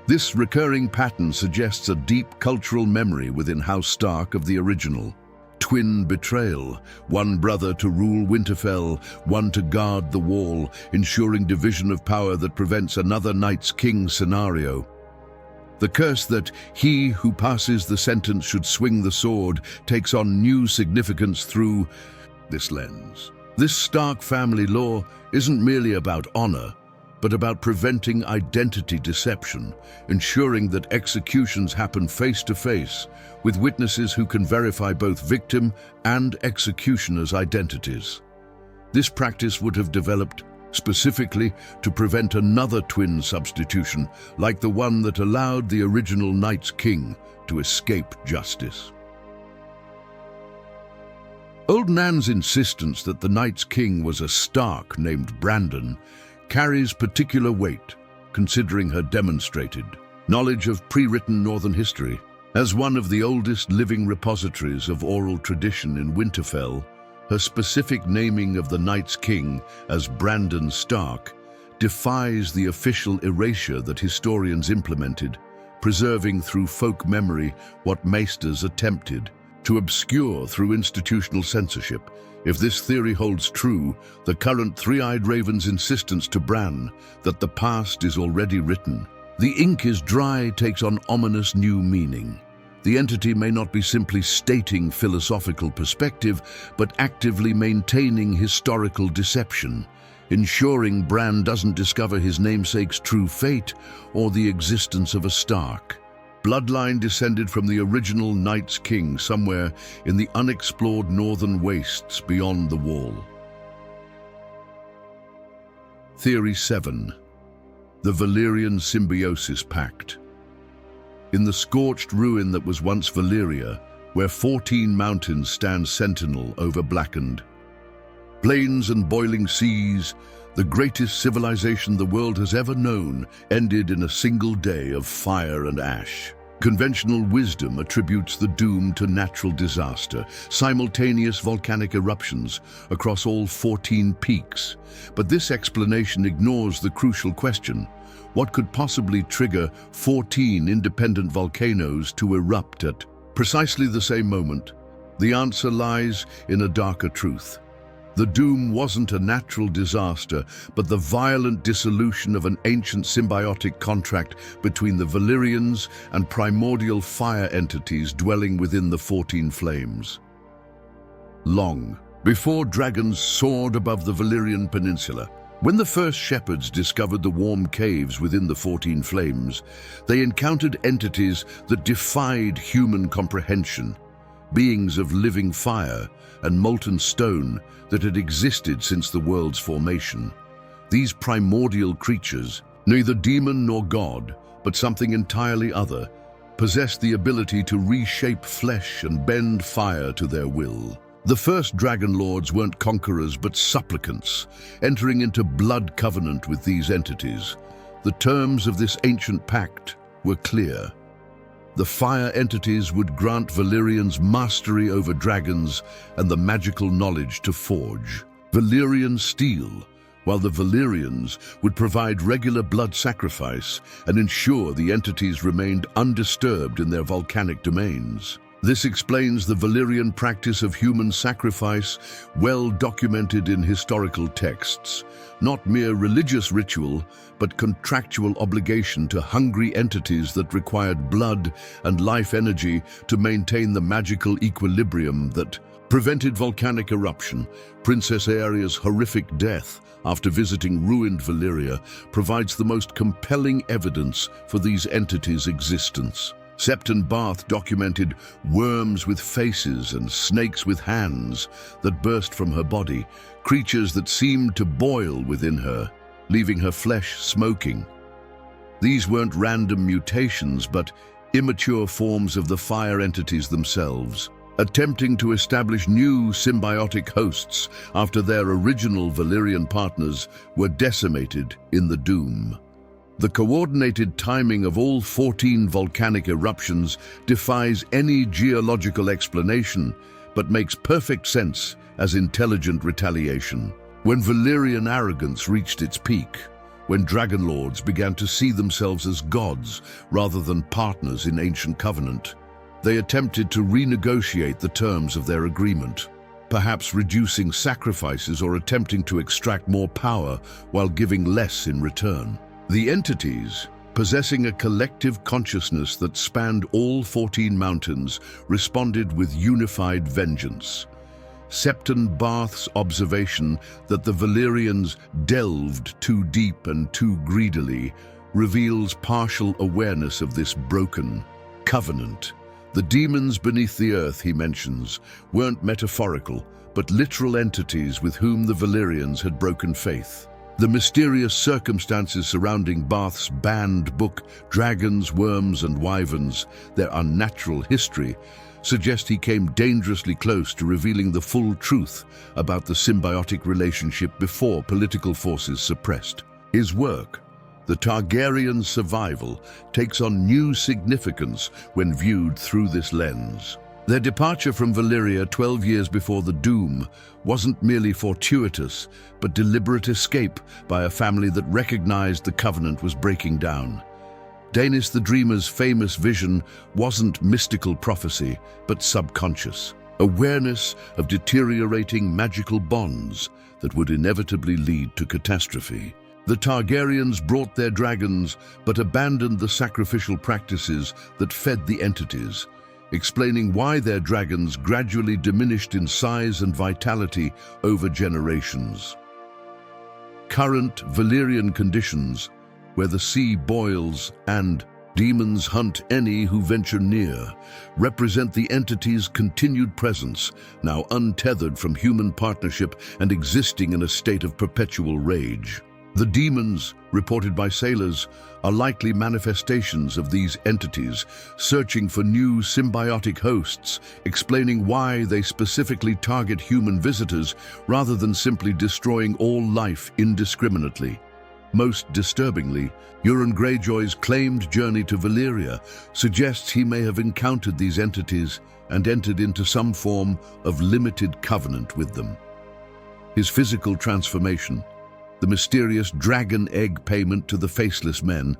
This recurring pattern suggests a deep cultural memory within House Stark of the original. Twin betrayal, one brother to rule Winterfell, one to guard the wall, ensuring division of power that prevents another Night's King scenario. The curse that he who passes the sentence should swing the sword takes on new significance through this lens. This Stark family law isn't merely about honor, but about preventing identity deception, ensuring that executions happen face to face, with witnesses who can verify both victim and executioner's identities. This practice would have developed specifically to prevent another twin substitution, like the one that allowed the original Night's King to escape justice. Old Nan's insistence that the Night's King was a Stark named Brandon carries particular weight, considering her demonstrated knowledge of pre-written Northern history. As one of the oldest living repositories of oral tradition in Winterfell, her specific naming of the Night's King as Brandon Stark defies the official erasure that historians implemented, preserving through folk memory what maesters attempted to obscure through institutional censorship. If this theory holds true, the current Three-Eyed Raven's insistence to Bran that the past is already written, the ink is dry, takes on ominous new meaning. The entity may not be simply stating philosophical perspective, but actively maintaining historical deception, ensuring Bran doesn't discover his namesake's true fate or the existence of a Stark. Bloodline descended from the original Night's King somewhere in the unexplored northern wastes beyond the Wall. Theory 7. The Valyrian Symbiosis Pact. In the scorched ruin that was once Valyria, where 14 mountains stand sentinel over blackened plains and boiling seas, the greatest civilization the world has ever known ended in a single day of fire and ash. Conventional wisdom attributes the doom to natural disaster, simultaneous volcanic eruptions across all 14 peaks. But this explanation ignores the crucial question: what could possibly trigger 14 independent volcanoes to erupt at precisely the same moment? The answer lies in a darker truth. The doom wasn't a natural disaster, but the violent dissolution of an ancient symbiotic contract between the Valyrians and primordial fire entities dwelling within the 14 flames. Long before dragons soared above the Valyrian peninsula, when the first shepherds discovered the warm caves within the 14 flames, they encountered entities that defied human comprehension, beings of living fire and molten stone that had existed since the world's formation. These primordial creatures, neither demon nor god, but something entirely other, possessed the ability to reshape flesh and bend fire to their will. The first dragon lords weren't conquerors but supplicants, entering into blood covenant with these entities. The terms of this ancient pact were clear. The fire entities would grant Valyrians mastery over dragons and the magical knowledge to forge Valyrian steel, while the Valyrians would provide regular blood sacrifice and ensure the entities remained undisturbed in their volcanic domains. This explains the Valyrian practice of human sacrifice, well documented in historical texts. Not mere religious ritual, but contractual obligation to hungry entities that required blood and life energy to maintain the magical equilibrium that prevented volcanic eruption. Princess Aeria's horrific death after visiting ruined Valyria provides the most compelling evidence for these entities' existence. Septon Barth documented worms with faces and snakes with hands that burst from her body, creatures that seemed to boil within her, leaving her flesh smoking. These weren't random mutations, but immature forms of the fire entities themselves, attempting to establish new symbiotic hosts after their original Valyrian partners were decimated in the Doom. The coordinated timing of all 14 volcanic eruptions defies any geological explanation, but makes perfect sense as intelligent retaliation. When Valyrian arrogance reached its peak, when dragon lords began to see themselves as gods rather than partners in ancient covenant, they attempted to renegotiate the terms of their agreement, perhaps reducing sacrifices or attempting to extract more power while giving less in return. The entities, possessing a collective consciousness that spanned all 14 mountains, responded with unified vengeance. Septon Barth's observation that the Valyrians delved too deep and too greedily reveals partial awareness of this broken covenant. The demons beneath the earth, he mentions, weren't metaphorical, but literal entities with whom the Valyrians had broken faith. The mysterious circumstances surrounding Barth's banned book, Dragons, Worms and Wyverns, Their Unnatural History, suggest he came dangerously close to revealing the full truth about the symbiotic relationship before political forces suppressed. His work, The Targaryen Survival, takes on new significance when viewed through this lens. Their departure from Valyria 12 years before the Doom wasn't merely fortuitous, but deliberate escape by a family that recognized the Covenant was breaking down. Daenerys the Dreamer's famous vision wasn't mystical prophecy, but subconscious awareness of deteriorating magical bonds that would inevitably lead to catastrophe. The Targaryens brought their dragons, but abandoned the sacrificial practices that fed the entities, explaining why their dragons gradually diminished in size and vitality over generations. Current Valyrian conditions, where the sea boils and demons hunt any who venture near, represent the entity's continued presence, now untethered from human partnership and existing in a state of perpetual rage. The demons, reported by sailors, are likely manifestations of these entities, searching for new symbiotic hosts, explaining why they specifically target human visitors rather than simply destroying all life indiscriminately. Most disturbingly, Euron Greyjoy's claimed journey to Valyria suggests he may have encountered these entities and entered into some form of limited covenant with them. His physical transformation, the mysterious dragon egg payment to the Faceless Men,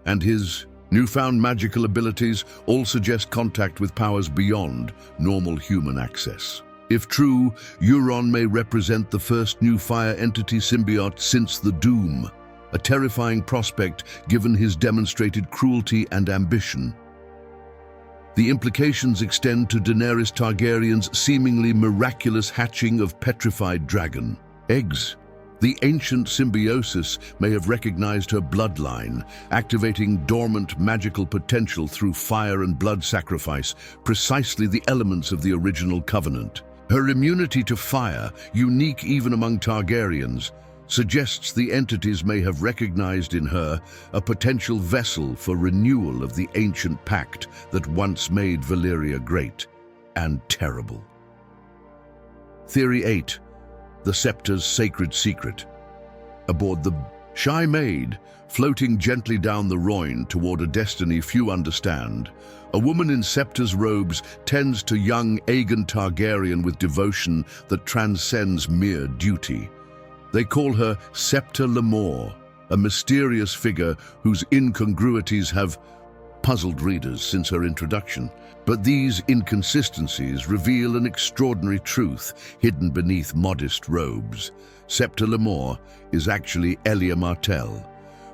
and his newfound magical abilities all suggest contact with powers beyond normal human access. If true, Euron may represent the first new fire entity symbiote since the Doom, a terrifying prospect given his demonstrated cruelty and ambition. The implications extend to Daenerys Targaryen's seemingly miraculous hatching of petrified dragon eggs. The ancient symbiosis may have recognized her bloodline, activating dormant magical potential through fire and blood sacrifice, precisely the elements of the original covenant. Her immunity to fire, unique even among Targaryens, suggests the entities may have recognized in her a potential vessel for renewal of the ancient pact that once made Valyria great and terrible. Theory 8. The Scepter's Sacred Secret. Aboard the Shy Maid, floating gently down the Rhoyne toward a destiny few understand, a woman in Scepter's robes tends to young Aegon Targaryen with devotion that transcends mere duty. They call her Septa Lemore, a mysterious figure whose incongruities have puzzled readers since her introduction. But these inconsistencies reveal an extraordinary truth hidden beneath modest robes. Septa Lemore is actually Elia Martell,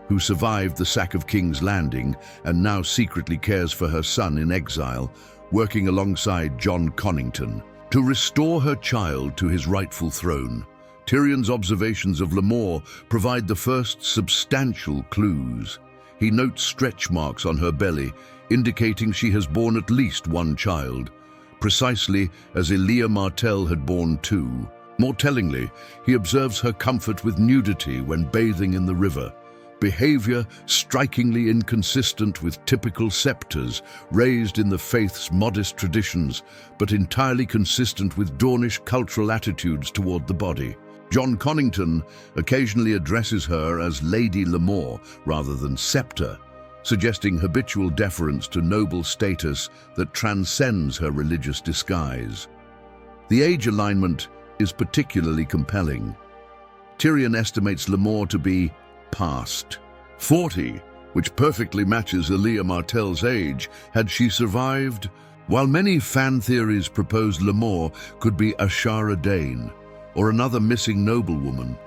who survived the sack of King's Landing and now secretly cares for her son in exile, working alongside Jon Connington to restore her child to his rightful throne. Tyrion's observations of Lemore provide the first substantial clues. He notes stretch marks on her belly, indicating she has borne at least one child, precisely as Elia Martell had borne two. More tellingly, he observes her comfort with nudity when bathing in the river, behavior strikingly inconsistent with typical Septors raised in the faith's modest traditions, but entirely consistent with Dornish cultural attitudes toward the body. John Connington occasionally addresses her as Lady Lamore rather than Sceptre, suggesting habitual deference to noble status that transcends her religious disguise. The age alignment is particularly compelling. Tyrion estimates Lamore to be past 40, which perfectly matches Elia Martell's age had she survived. While many fan theories propose Lamore could be Ashara Dane or another missing noblewoman,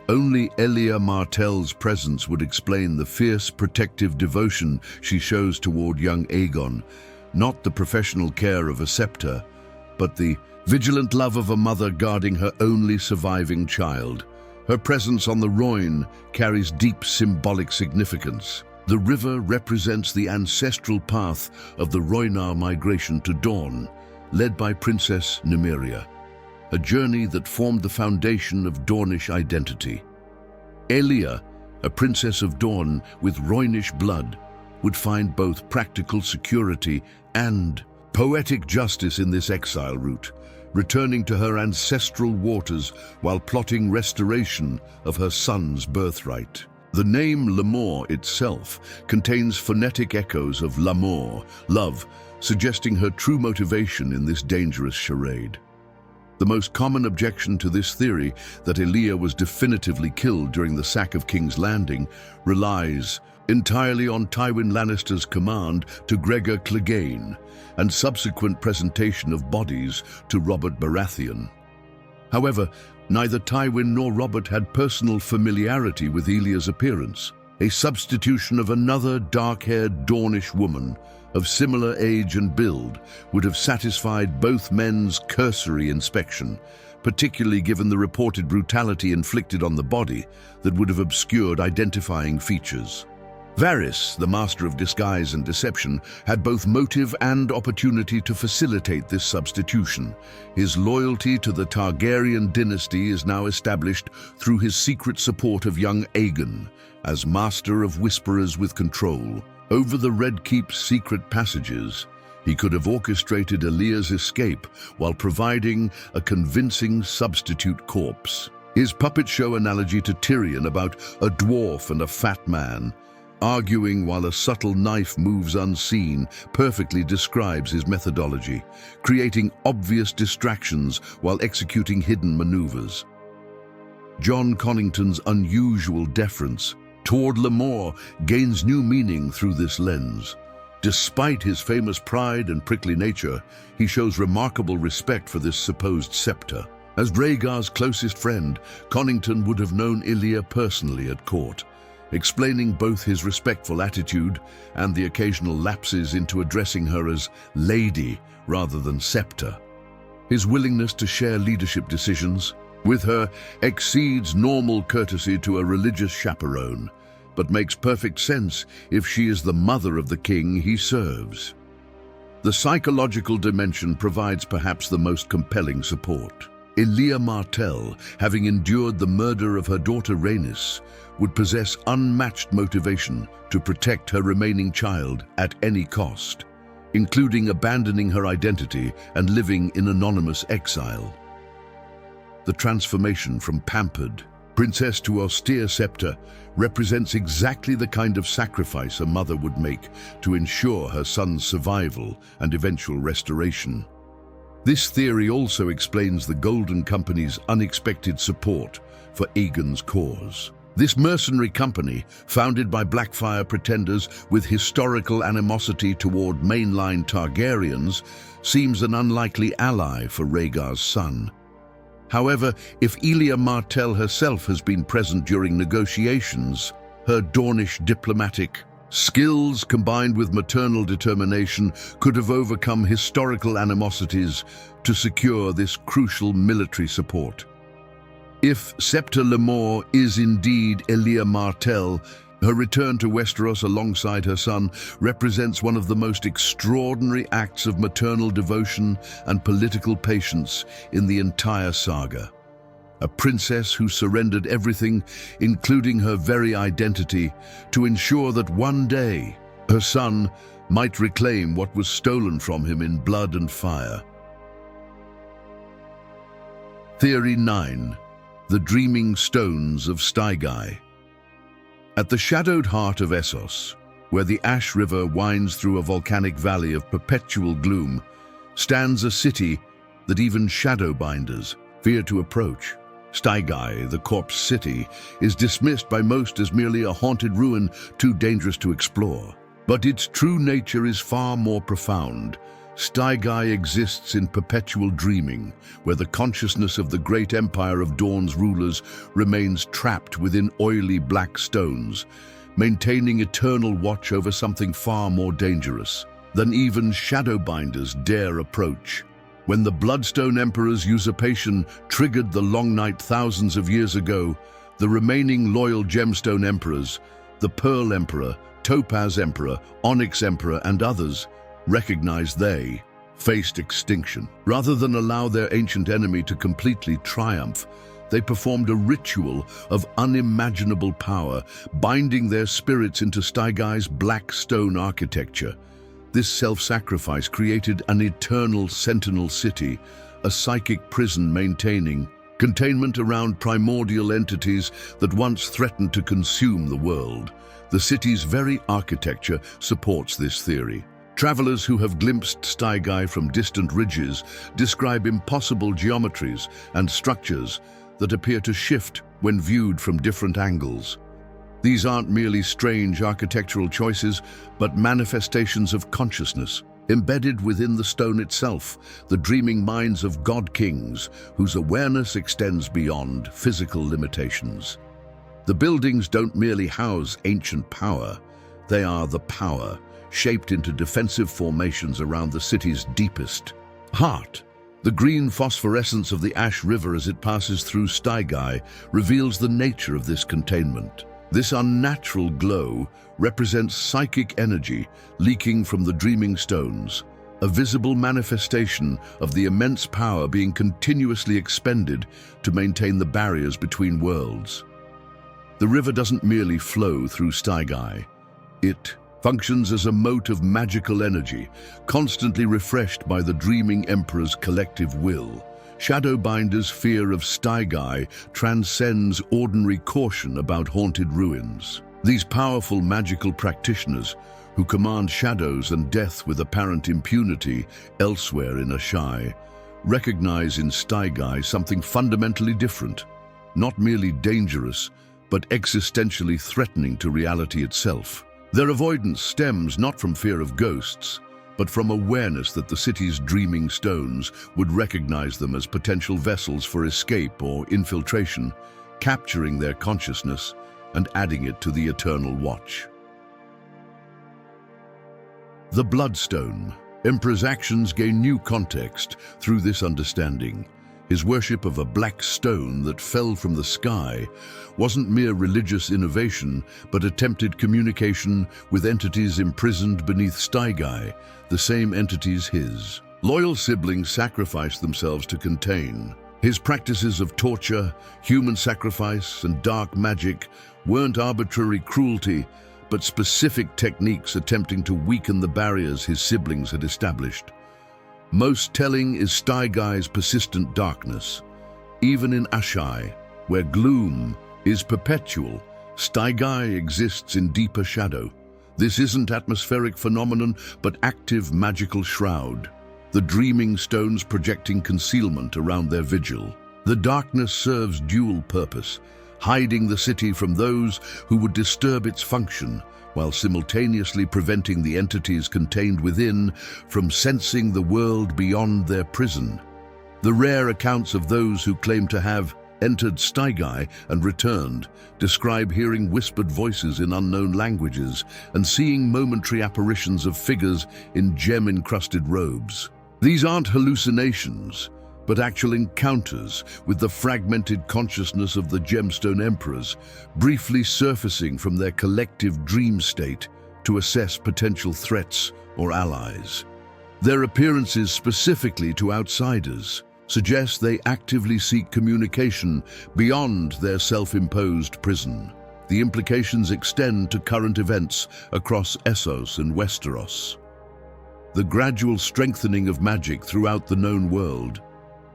only Elia Martell's presence would explain the fierce protective devotion she shows toward young Aegon, not the professional care of a scepter, but the vigilant love of a mother guarding her only surviving child. Her presence on the Rhoyne carries deep symbolic significance. The river represents the ancestral path of the Rhoynar migration to Dorne, led by Princess Nymeria, a journey that formed the foundation of Dornish identity. Elia, a princess of Dorne with Rhoynish blood, would find both practical security and poetic justice in this exile route, returning to her ancestral waters while plotting restoration of her son's birthright. The name Lamore itself contains phonetic echoes of l'amour, love, suggesting her true motivation in this dangerous charade. The most common objection to this theory, that Elia was definitively killed during the sack of King's Landing, relies entirely on Tywin Lannister's command to Gregor Clegane and subsequent presentation of bodies to Robert Baratheon. However, neither Tywin nor Robert had personal familiarity with Elia's appearance. A substitution of another dark-haired Dornish woman of similar age and build would have satisfied both men's cursory inspection, particularly given the reported brutality inflicted on the body that would have obscured identifying features. Varys, the master of disguise and deception, had both motive and opportunity to facilitate this substitution. His loyalty to the Targaryen dynasty is now established through his secret support of young Aegon, as master of whisperers with control over the Red Keep's secret passages. He could have orchestrated Elia's escape while providing a convincing substitute corpse. His puppet show analogy to Tyrion about a dwarf and a fat man, arguing while a subtle knife moves unseen, perfectly describes his methodology, creating obvious distractions while executing hidden maneuvers. John Connington's unusual deference toward Lamore gains new meaning through this lens. Despite his famous pride and prickly nature, he shows remarkable respect for this supposed scepter. As Rhaegar's closest friend, Connington would have known Elia personally at court, explaining both his respectful attitude and the occasional lapses into addressing her as lady rather than scepter. His willingness to share leadership decisions with her exceeds normal courtesy to a religious chaperone, but makes perfect sense if she is the mother of the king he serves. The psychological dimension provides perhaps the most compelling support. Elia Martell, having endured the murder of her daughter Rhaenys, would possess unmatched motivation to protect her remaining child at any cost, including abandoning her identity and living in anonymous exile. The transformation from pampered princess to austere scepter represents exactly the kind of sacrifice a mother would make to ensure her son's survival and eventual restoration. This theory also explains the Golden Company's unexpected support for Aegon's cause. This mercenary company, founded by Blackfyre pretenders with historical animosity toward mainline Targaryens, seems an unlikely ally for Rhaegar's son. However, if Elia Martell herself has been present during negotiations, her Dornish diplomatic skills combined with maternal determination could have overcome historical animosities to secure this crucial military support. If Scepter Lamore is indeed Elia Martell, her return to Westeros alongside her son represents one of the most extraordinary acts of maternal devotion and political patience in the entire saga. A princess who surrendered everything, including her very identity, to ensure that one day her son might reclaim what was stolen from him in blood and fire. Theory 9. the dreaming stones of Stygi. At the shadowed heart of Essos, where the Ash River winds through a volcanic valley of perpetual gloom, stands a city that even shadowbinders fear to approach. Stygi, the corpse city, is dismissed by most as merely a haunted ruin too dangerous to explore. But its true nature is far more profound. Stygi exists in perpetual dreaming, where the consciousness of the great empire of Dawn's rulers remains trapped within oily black stones, maintaining eternal watch over something far more dangerous than even shadowbinders dare approach. When the Bloodstone Emperor's usurpation triggered the Long Night thousands of years ago, the remaining loyal Gemstone Emperors, the Pearl Emperor, Topaz Emperor, Onyx Emperor, and others, recognized they faced extinction. Rather than allow their ancient enemy to completely triumph, they performed a ritual of unimaginable power, binding their spirits into Stygi's black stone architecture. This self-sacrifice created an eternal sentinel city, a psychic prison maintaining containment around primordial entities that once threatened to consume the world. The city's very architecture supports this theory. Travelers who have glimpsed Stygi from distant ridges describe impossible geometries and structures that appear to shift when viewed from different angles. These aren't merely strange architectural choices, but manifestations of consciousness, embedded within the stone itself, the dreaming minds of god-kings, whose awareness extends beyond physical limitations. The buildings don't merely house ancient power, they are the power, shaped into defensive formations around the city's deepest heart. The green phosphorescence of the Ash River as it passes through Stygi reveals the nature of this containment. This unnatural glow represents psychic energy leaking from the dreaming stones, a visible manifestation of the immense power being continuously expended to maintain the barriers between worlds. The river doesn't merely flow through Stygi. It functions as a moat of magical energy, constantly refreshed by the dreaming emperor's collective will. Shadowbinder's fear of Stygi transcends ordinary caution about haunted ruins. These powerful magical practitioners, who command shadows and death with apparent impunity elsewhere in Ashai, recognize in Stygi something fundamentally different, not merely dangerous, but existentially threatening to reality itself. Their avoidance stems not from fear of ghosts, but from awareness that the city's dreaming stones would recognize them as potential vessels for escape or infiltration, capturing their consciousness and adding it to the eternal watch. The Bloodstone. Emperor's actions gain new context through this understanding. His worship of a black stone that fell from the sky wasn't mere religious innovation, but attempted communication with entities imprisoned beneath Stygi, the same entities his loyal siblings sacrificed themselves to contain. His practices of torture, human sacrifice, and dark magic weren't arbitrary cruelty, but specific techniques attempting to weaken the barriers his siblings had established. Most telling is Stygi's persistent darkness. Even in Ashai, where gloom is perpetual, Stygi exists in deeper shadow. This isn't atmospheric phenomenon, but active magical shroud, the dreaming stones projecting concealment around their vigil. The darkness serves dual purpose, hiding the city from those who would disturb its function, while simultaneously preventing the entities contained within from sensing the world beyond their prison. The rare accounts of those who claim to have entered Stygi and returned describe hearing whispered voices in unknown languages and seeing momentary apparitions of figures in gem-encrusted robes. These aren't hallucinations, but actual encounters with the fragmented consciousness of the Gemstone Emperors, briefly surfacing from their collective dream state to assess potential threats or allies. Their appearances specifically to outsiders suggest they actively seek communication beyond their self-imposed prison. The implications extend to current events across Essos and Westeros. The gradual strengthening of magic throughout the known world,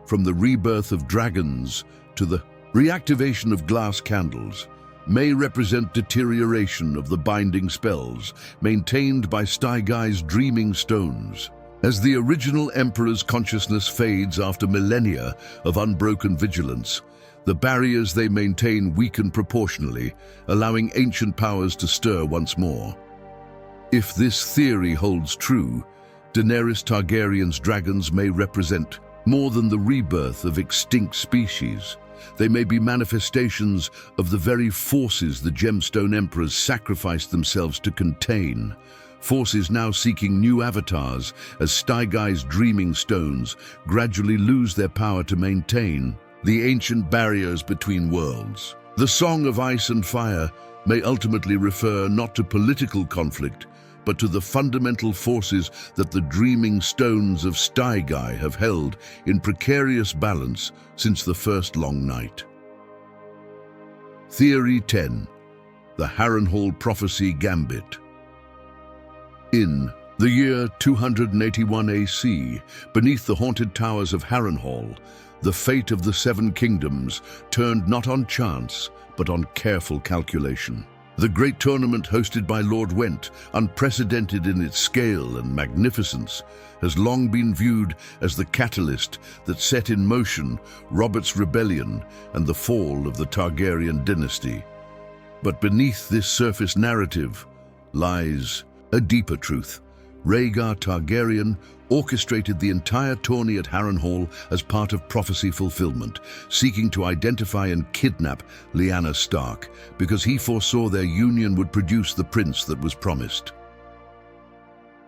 from the rebirth of dragons to the Reactivation of glass candles may represent deterioration of the binding spells maintained by Stygai's dreaming stones. As the original Emperor's consciousness fades after millennia of unbroken vigilance, the barriers they maintain weaken proportionally, allowing ancient powers to stir once more. If this theory holds true, Daenerys Targaryen's dragons may represent more than the rebirth of extinct species. They may be manifestations of the very forces the Gemstone Emperors sacrificed themselves to contain, forces now seeking new avatars as Stygai's dreaming stones gradually lose their power to maintain the ancient barriers between worlds. The Song of Ice and Fire may ultimately refer not to political conflict, but to the fundamental forces that the dreaming stones of Stygai have held in precarious balance since the first long night. Theory 10. The Harrenhal Prophecy Gambit. In the year 281 AC, beneath the haunted towers of Harrenhal, the fate of the Seven Kingdoms turned not on chance, but on careful calculation. The great tournament hosted by Lord Went, unprecedented in its scale and magnificence, has long been viewed as the catalyst that set in motion Robert's rebellion and the fall of the Targaryen dynasty. But beneath this surface narrative lies a deeper truth. Rhaegar Targaryen orchestrated the entire tourney at Harrenhal as part of prophecy fulfillment, seeking to identify and kidnap Lyanna Stark because he foresaw their union would produce the prince that was promised.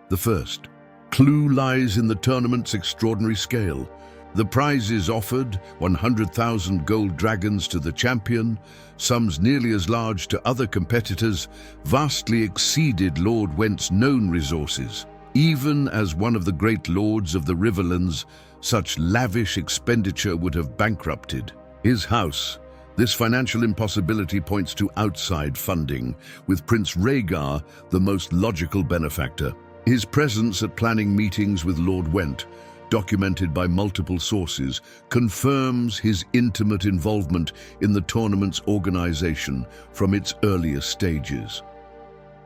The first clue lies in the tournament's extraordinary scale. The prizes offered, 100,000 gold dragons to the champion, sums nearly as large to other competitors, vastly exceeded Lord Went's known resources. Even as one of the great lords of the Riverlands, such lavish expenditure would have bankrupted his house. This financial impossibility points to outside funding, with Prince Rhaegar the most logical benefactor. His presence at planning meetings with Lord Went, documented by multiple sources, confirms his intimate involvement in the tournament's organization from its earliest stages.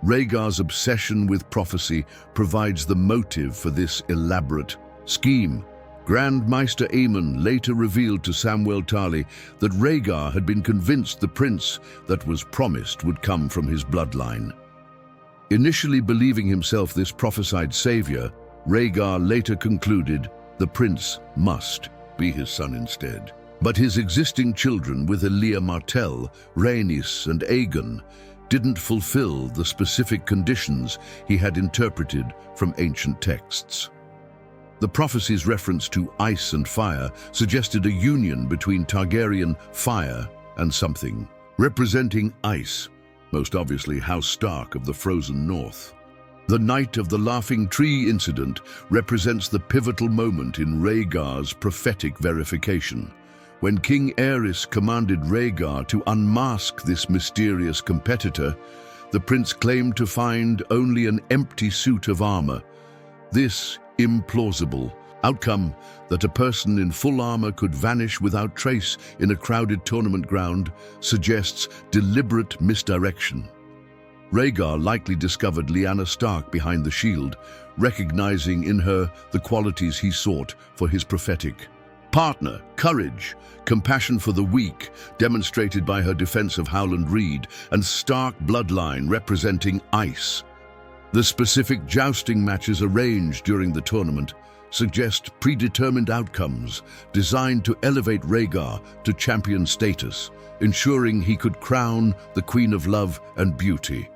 Rhaegar's obsession with prophecy provides the motive for this elaborate scheme. Grand Maester Aemon later revealed to Samwell Tarly that Rhaegar had been convinced the prince that was promised would come from his bloodline. Initially believing himself this prophesied savior, Rhaegar later concluded the prince must be his son instead. But his existing children with Elia Martell, Rhaenys and Aegon didn't fulfill the specific conditions he had interpreted from ancient texts. The prophecy's reference to ice and fire suggested a union between Targaryen fire and something representing ice, most obviously House Stark of the frozen north. The Night of the Laughing Tree incident represents the pivotal moment in Rhaegar's prophetic verification. When King Aerys commanded Rhaegar to unmask this mysterious competitor, the prince claimed to find only an empty suit of armor. This implausible outcome, that a person in full armor could vanish without trace in a crowded tournament ground, suggests deliberate misdirection. Rhaegar likely discovered Lyanna Stark behind the shield, recognizing in her the qualities he sought for his prophetic partner: courage, compassion for the weak, demonstrated by her defense of Howland Reed, and Stark bloodline representing ice. The specific jousting matches arranged during the tournament suggest predetermined outcomes designed to elevate Rhaegar to champion status, ensuring he could crown the Queen of Love and Beauty.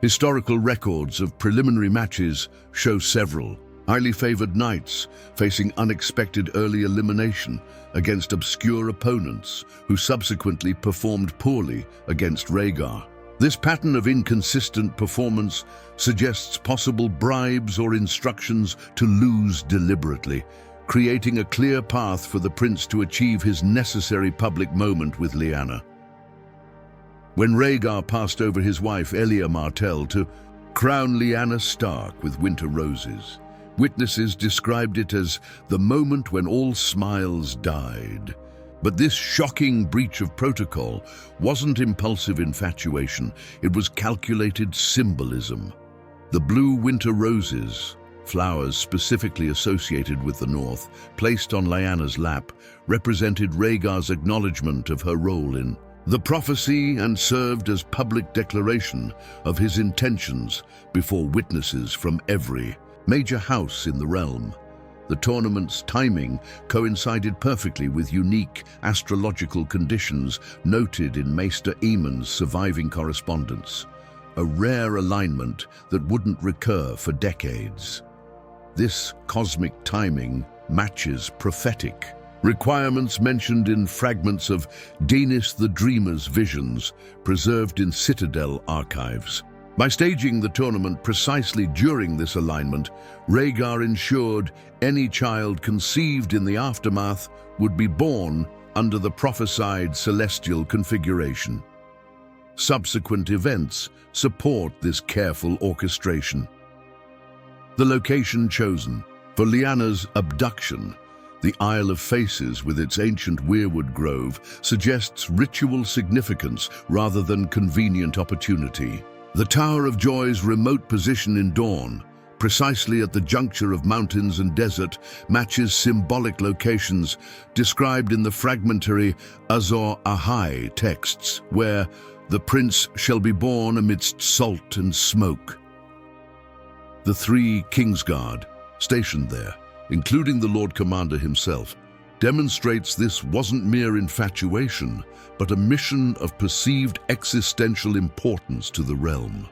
Historical records of preliminary matches show several highly favored knights facing unexpected early elimination against obscure opponents who subsequently performed poorly against Rhaegar. This pattern of inconsistent performance suggests possible bribes or instructions to lose deliberately, creating a clear path for the prince to achieve his necessary public moment with Lyanna. When Rhaegar passed over his wife Elia Martell to crown Lyanna Stark with winter roses, witnesses described it as the moment when all smiles died. But this shocking breach of protocol wasn't impulsive infatuation, it was calculated symbolism. The blue winter roses, flowers specifically associated with the north, placed on Lyanna's lap, represented Rhaegar's acknowledgement of her role in the prophecy and served as public declaration of his intentions before witnesses from every major house in the realm. The tournament's timing coincided perfectly with unique astrological conditions noted in Maester Aemon's surviving correspondence, a rare alignment that wouldn't recur for decades. This cosmic timing matches prophetic requirements mentioned in fragments of Daenerys the Dreamer's visions preserved in Citadel archives. By staging the tournament precisely during this alignment, Rhaegar ensured any child conceived in the aftermath would be born under the prophesied celestial configuration. Subsequent events support this careful orchestration. The location chosen for Lyanna's abduction, the Isle of Faces with its ancient weirwood grove, suggests ritual significance rather than convenient opportunity. The Tower of Joy's remote position in Dawn, precisely at the juncture of mountains and desert, matches symbolic locations described in the fragmentary Azor Ahai texts, where the prince shall be born amidst salt and smoke. The 3 Kingsguard stationed there, including the Lord Commander himself, demonstrates this wasn't mere infatuation, but a mission of perceived existential importance to the realm.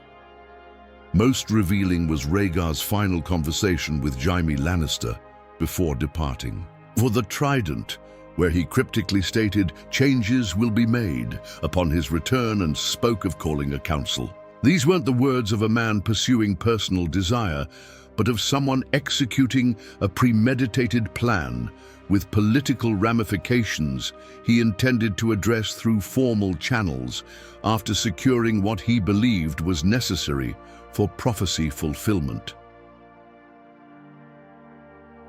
Most revealing was Rhaegar's final conversation with Jaime Lannister before departing. For the Trident, where he cryptically stated changes will be made upon his return and spoke of calling a council. These weren't the words of a man pursuing personal desire, but of someone executing a premeditated plan with political ramifications he intended to address through formal channels after securing what he believed was necessary for prophecy fulfillment.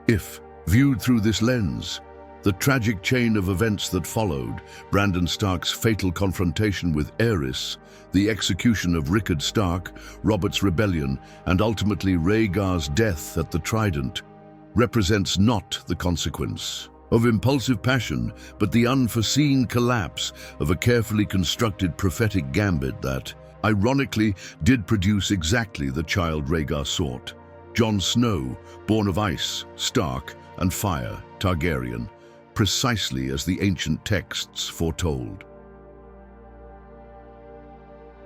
If viewed through this lens, the tragic chain of events that followed, Brandon Stark's fatal confrontation with Aerys, the execution of Rickard Stark, Robert's rebellion, and ultimately Rhaegar's death at the Trident, represents not the consequence of impulsive passion, but the unforeseen collapse of a carefully constructed prophetic gambit that, ironically, did produce exactly the child Rhaegar sought. Jon Snow, born of ice, Stark, and fire, Targaryen, precisely as the ancient texts foretold.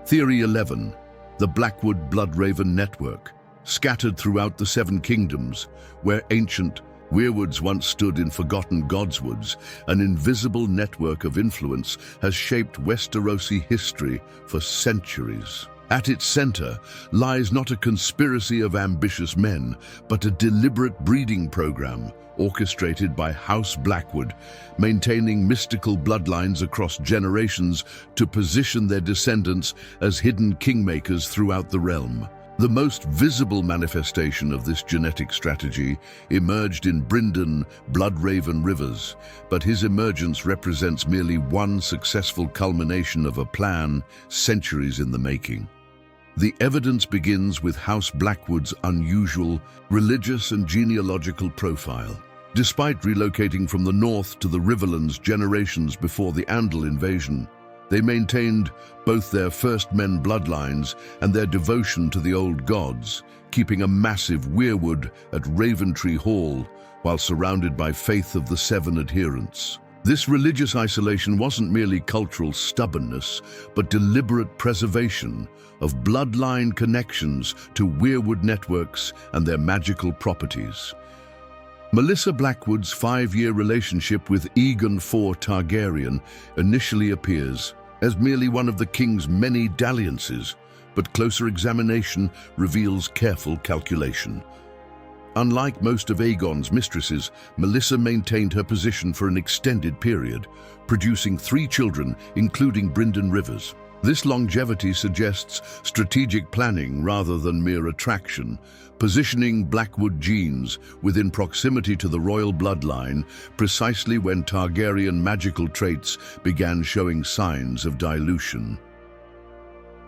Theory 11. The Blackwood Bloodraven Network, scattered throughout the 7 kingdoms, where ancient weirwoods once stood in forgotten godswoods, an invisible network of influence has shaped Westerosi history for centuries. At its center lies not a conspiracy of ambitious men, but a deliberate breeding program orchestrated by House Blackwood, maintaining mystical bloodlines across generations to position their descendants as hidden kingmakers throughout the realm. The most visible manifestation of this genetic strategy emerged in Brynden Bloodraven Rivers, but his emergence represents merely one successful culmination of a plan centuries in the making. The evidence begins with House Blackwood's unusual religious and genealogical profile. Despite relocating from the north to the Riverlands generations before the Andal invasion, they maintained both their First Men bloodlines and their devotion to the old gods, keeping a massive weirwood at Raventree Hall while surrounded by faith of the 7 adherents. This religious isolation wasn't merely cultural stubbornness, but deliberate preservation of bloodline connections to weirwood networks and their magical properties. Melissa Blackwood's 5-year relationship with Aegon IV Targaryen initially appears as merely one of the king's many dalliances, but closer examination reveals careful calculation. Unlike most of Aegon's mistresses, Melissa maintained her position for an extended period, producing 3 children, including Brynden Rivers. This longevity suggests strategic planning rather than mere attraction, positioning Blackwood genes within proximity to the royal bloodline precisely when Targaryen magical traits began showing signs of dilution.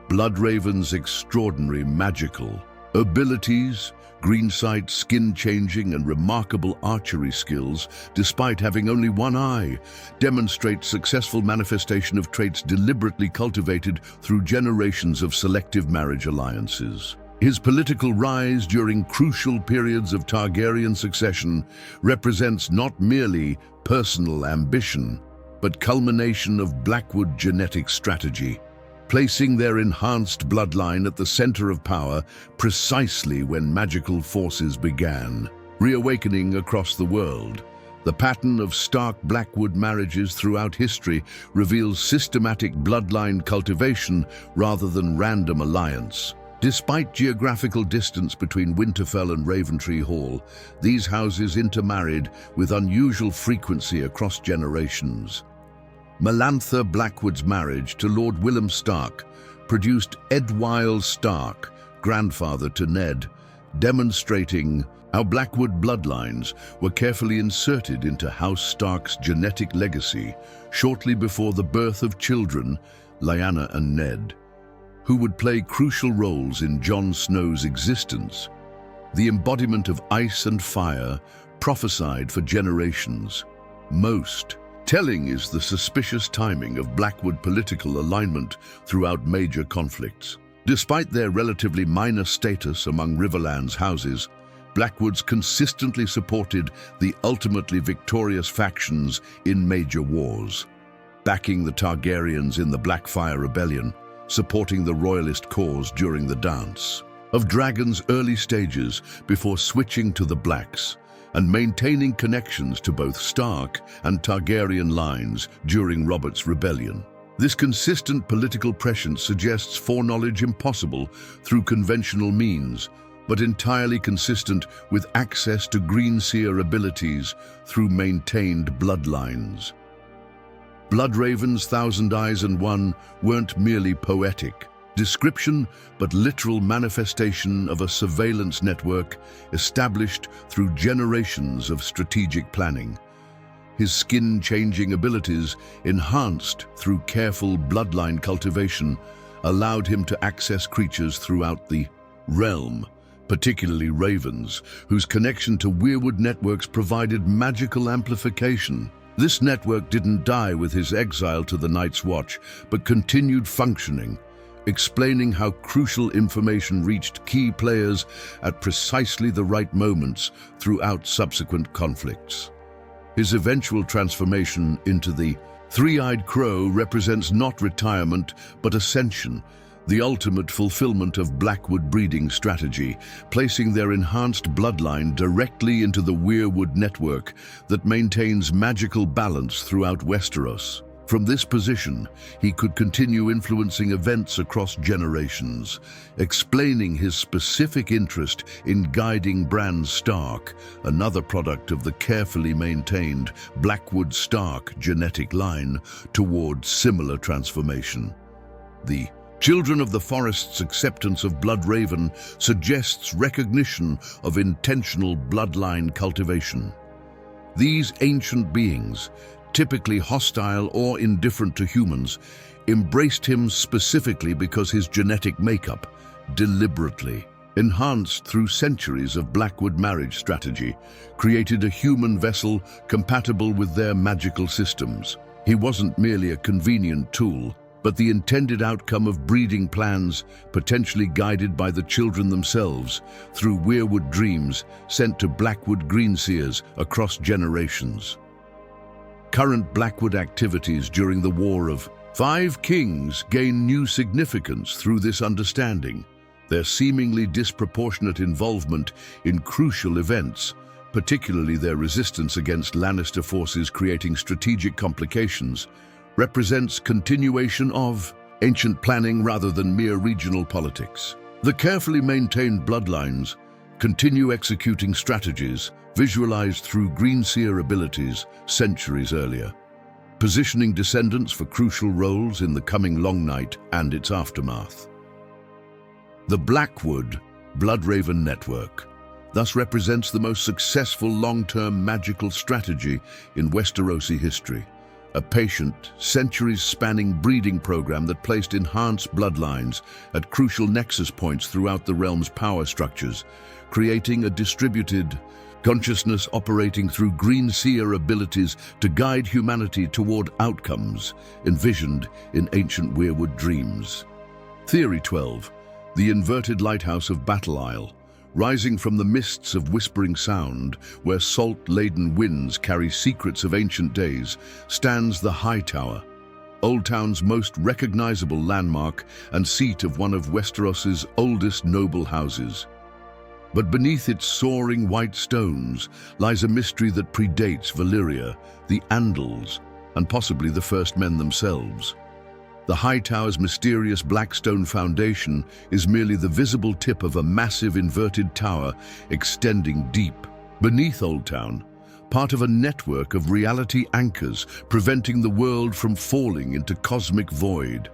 Bloodraven's extraordinary magical abilities, green sight, skin-changing and remarkable archery skills, despite having only one eye, demonstrate successful manifestation of traits deliberately cultivated through generations of selective marriage alliances. His political rise during crucial periods of Targaryen succession represents not merely personal ambition, but culmination of Blackwood genetic strategy, placing their enhanced bloodline at the center of power precisely when magical forces began reawakening across the world. The pattern of Stark Blackwood marriages throughout history reveals systematic bloodline cultivation rather than random alliance. Despite geographical distance between Winterfell and Raventree Hall, these houses intermarried with unusual frequency across generations. Melantha Blackwood's marriage to Lord Willem Stark produced Edwyle Stark, grandfather to Ned, demonstrating how Blackwood bloodlines were carefully inserted into House Stark's genetic legacy shortly before the birth of children, Lyanna and Ned, who would play crucial roles in Jon Snow's existence. The embodiment of ice and fire prophesied for generations. Most telling is the suspicious timing of Blackwood political alignment throughout major conflicts. Despite their relatively minor status among Riverland's houses, Blackwoods consistently supported the ultimately victorious factions in major wars, backing the Targaryens in the Blackfire Rebellion, supporting the royalist cause during the Dance of Dragons' early stages before switching to the Blacks, and maintaining connections to both Stark and Targaryen lines during Robert's rebellion. This consistent political prescience suggests foreknowledge impossible through conventional means, but entirely consistent with access to greenseer abilities through maintained bloodlines. Bloodraven's Thousand Eyes and One weren't merely poetic description, but literal manifestation of a surveillance network established through generations of strategic planning. His skin-changing abilities, enhanced through careful bloodline cultivation, allowed him to access creatures throughout the realm, particularly ravens, whose connection to weirwood networks provided magical amplification. This network didn't die with his exile to the Night's Watch, but continued functioning, explaining how crucial information reached key players at precisely the right moments throughout subsequent conflicts. His eventual transformation into the Three-Eyed Crow represents not retirement, but ascension, the ultimate fulfillment of Blackwood breeding strategy, placing their enhanced bloodline directly into the weirwood network that maintains magical balance throughout Westeros. From this position, he could continue influencing events across generations, explaining his specific interest in guiding Bran Stark, another product of the carefully maintained Blackwood Stark genetic line, towards similar transformation. The Children of the Forest's acceptance of Bloodraven suggests recognition of intentional bloodline cultivation. These ancient beings, typically hostile or indifferent to humans, embraced him specifically because his genetic makeup, deliberately enhanced through centuries of Blackwood marriage strategy, created a human vessel compatible with their magical systems. He wasn't merely a convenient tool, but the intended outcome of breeding plans, potentially guided by the children themselves through weirwood dreams sent to Blackwood greenseers across generations. Current Blackwood activities during the War of Five Kings gain new significance through this understanding. Their seemingly disproportionate involvement in crucial events, particularly their resistance against Lannister forces creating strategic complications, represents continuation of ancient planning rather than mere regional politics. The carefully maintained bloodlines continue executing strategies visualized through greenseer abilities centuries earlier. positioning descendants for crucial roles in the coming long night and its aftermath. The Blackwood Bloodraven Network thus represents the most successful long-term magical strategy in Westerosi history, a patient, centuries-spanning breeding program that placed enhanced bloodlines at crucial nexus points throughout the realm's power structures, creating a distributed consciousness operating through green seer abilities to guide humanity toward outcomes envisioned in ancient weirwood dreams. Theory 12. The inverted lighthouse of Battle Isle. Rising from the mists of whispering sound, where salt-laden winds carry secrets of ancient days, stands the High Tower, Old Town's most recognizable landmark and seat of one of Westeros's oldest noble houses. But beneath its soaring white stones lies a mystery that predates Valyria, the Andals, and possibly the first men themselves. The High Tower's mysterious black stone foundation is merely the visible tip of a massive inverted tower extending deep beneath Old Town, part of a network of reality anchors preventing the world from falling into cosmic void.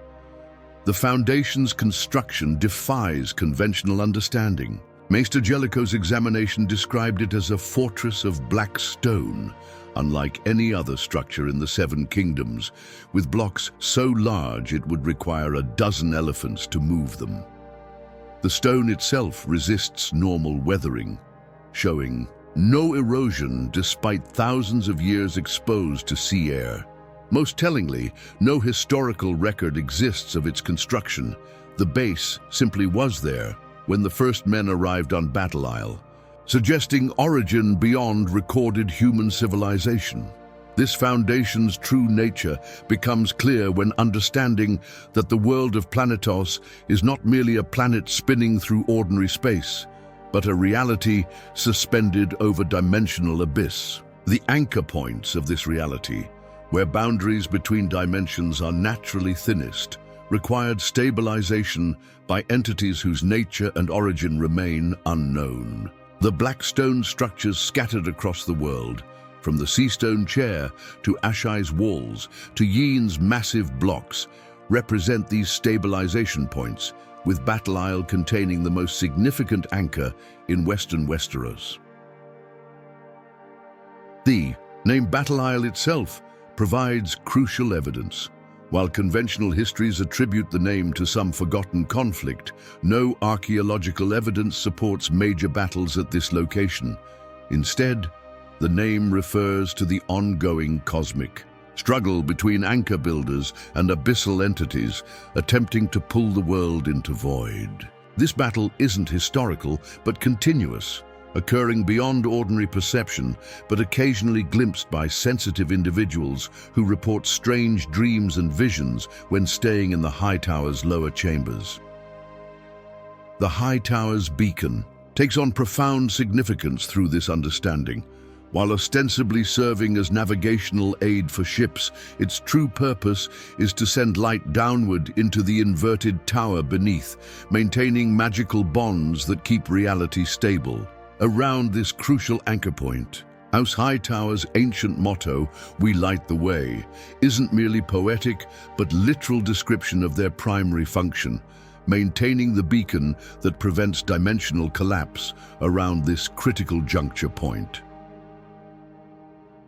The foundation's construction defies conventional understanding. Maester Jellicoe's examination described it as a fortress of black stone, unlike any other structure in the Seven Kingdoms, with blocks so large it would require a dozen elephants to move them. The stone itself resists normal weathering, showing no erosion despite thousands of years exposed to sea air. Most tellingly, no historical record exists of its construction. The base simply was there when the first men arrived on Battle Isle, suggesting origin beyond recorded human civilization. This foundation's true nature becomes clear when understanding that the world of Planetos is not merely a planet spinning through ordinary space, but a reality suspended over dimensional abyss. The anchor points of this reality, where boundaries between dimensions are naturally thinnest, required stabilization by entities whose nature and origin remain unknown. The black stone structures scattered across the world, from the Seastone Chair to Ashai's walls to Yeen's massive blocks, represent these stabilization points, with Battle Isle containing the most significant anchor in western Westeros. The name Battle Isle itself provides crucial evidence. While conventional histories attribute the name to some forgotten conflict, no archaeological evidence supports major battles at this location. Instead, the name refers to the ongoing cosmic struggle between anchor builders and abyssal entities attempting to pull the world into void. This battle isn't historical, but continuous, occurring beyond ordinary perception, but occasionally glimpsed by sensitive individuals who report strange dreams and visions when staying in the High Tower's lower chambers. The High Tower's beacon takes on profound significance through this understanding. While ostensibly serving as navigational aid for ships, its true purpose is to send light downward into the inverted tower beneath, maintaining magical bonds that keep reality stable. Around this crucial anchor point, House Hightower's ancient motto, "We light the way," isn't merely poetic, but literal description of their primary function, maintaining the beacon that prevents dimensional collapse around this critical juncture point.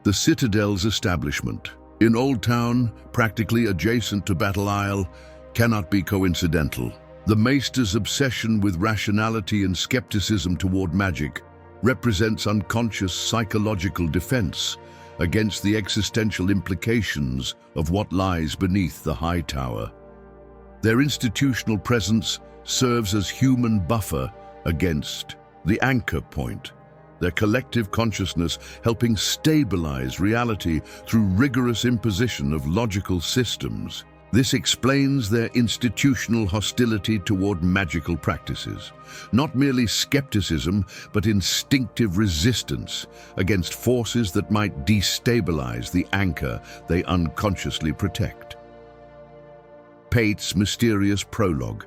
The Citadel's establishment, in Old Town, practically adjacent to Battle Isle, cannot be coincidental. The Maester's obsession with rationality and skepticism toward magic represents unconscious psychological defense against the existential implications of what lies beneath the High Tower. Their institutional presence serves as human buffer against the anchor point, their collective consciousness helping stabilize reality through rigorous imposition of logical systems. This explains their institutional hostility toward magical practices, not merely skepticism, but instinctive resistance against forces that might destabilize the anchor they unconsciously protect. Pate's mysterious prologue,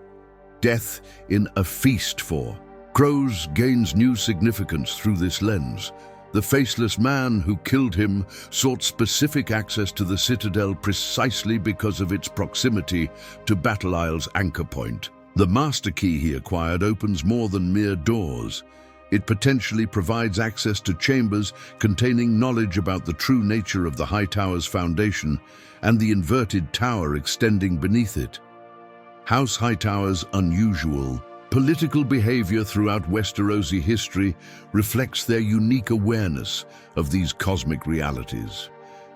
Death in a Feast for Crows, gains new significance through this lens, The faceless man who killed him sought specific access to the citadel precisely because of its proximity to Battle Isle's anchor point. The master key he acquired opens more than mere doors. It potentially provides access to chambers containing knowledge about the true nature of the High Tower's foundation and the inverted tower extending beneath it. House Hightower's unusual political behavior throughout Westerosi history reflects their unique awareness of these cosmic realities.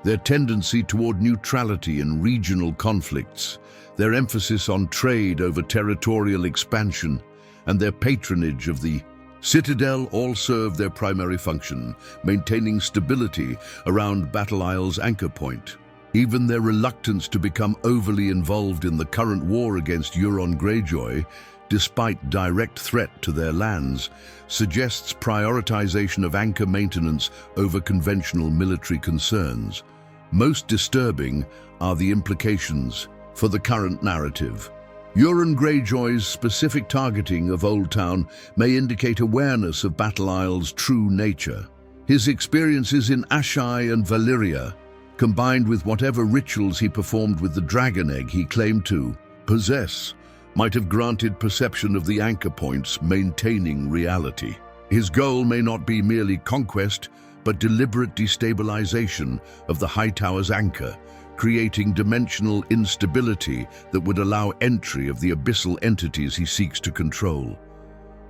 Their tendency toward neutrality in regional conflicts, their emphasis on trade over territorial expansion, and their patronage of the Citadel all serve their primary function, maintaining stability around Battle Isle's anchor point. Even their reluctance to become overly involved in the current war against Euron Greyjoy, despite direct threat to their lands, suggests prioritization of anchor maintenance over conventional military concerns. Most disturbing are the implications for the current narrative. Euron Greyjoy's specific targeting of Old Town may indicate awareness of Battle Isle's true nature. His experiences in Asshai and Valyria, combined with whatever rituals he performed with the dragon egg he claimed to possess, might have granted perception of the anchor points maintaining reality. His goal may not be merely conquest, but deliberate destabilization of the High Tower's anchor, creating dimensional instability that would allow entry of the abyssal entities he seeks to control.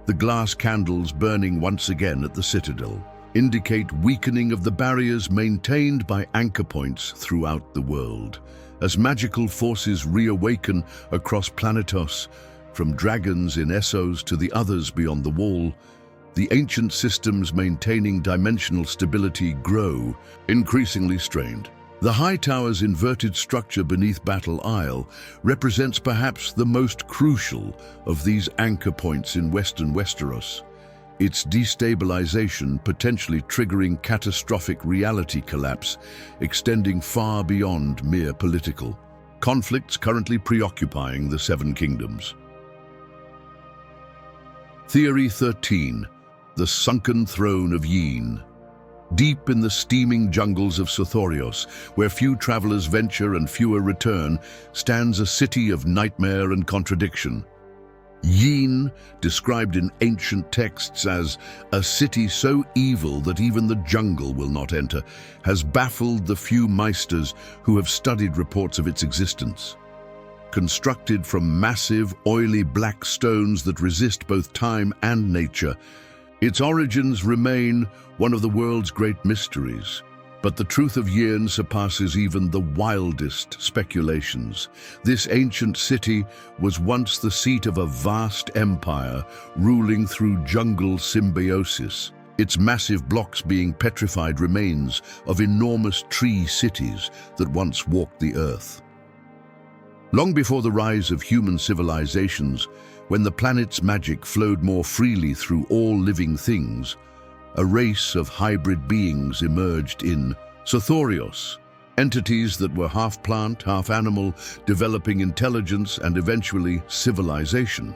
The glass candles burning once again at the Citadel indicate weakening of the barriers maintained by anchor points throughout the world. As magical forces reawaken across Planetos, from dragons in Essos to the others beyond the wall, the ancient systems maintaining dimensional stability grow, increasingly strained. The High Tower's inverted structure beneath Battle Isle represents perhaps the most crucial of these anchor points in western Westeros. Its destabilization potentially triggering catastrophic reality collapse, extending far beyond mere political conflicts currently preoccupying the Seven Kingdoms. Theory 13. The Sunken Throne of Yin. Deep in the steaming jungles of Sothorios, where few travelers venture and fewer return, stands a city of nightmare and contradiction. Yin, described in ancient texts as a city so evil that even the jungle will not enter, has baffled the few Meisters who have studied reports of its existence. Constructed from massive, oily black stones that resist both time and nature, its origins remain one of the world's great mysteries. But the truth of Yin surpasses even the wildest speculations. This ancient city was once the seat of a vast empire ruling through jungle symbiosis, its massive blocks being petrified remains of enormous tree cities that once walked the earth. Long before the rise of human civilizations, when the planet's magic flowed more freely through all living things, a race of hybrid beings emerged in Sothorios, entities that were half plant, half animal, developing intelligence and eventually civilization.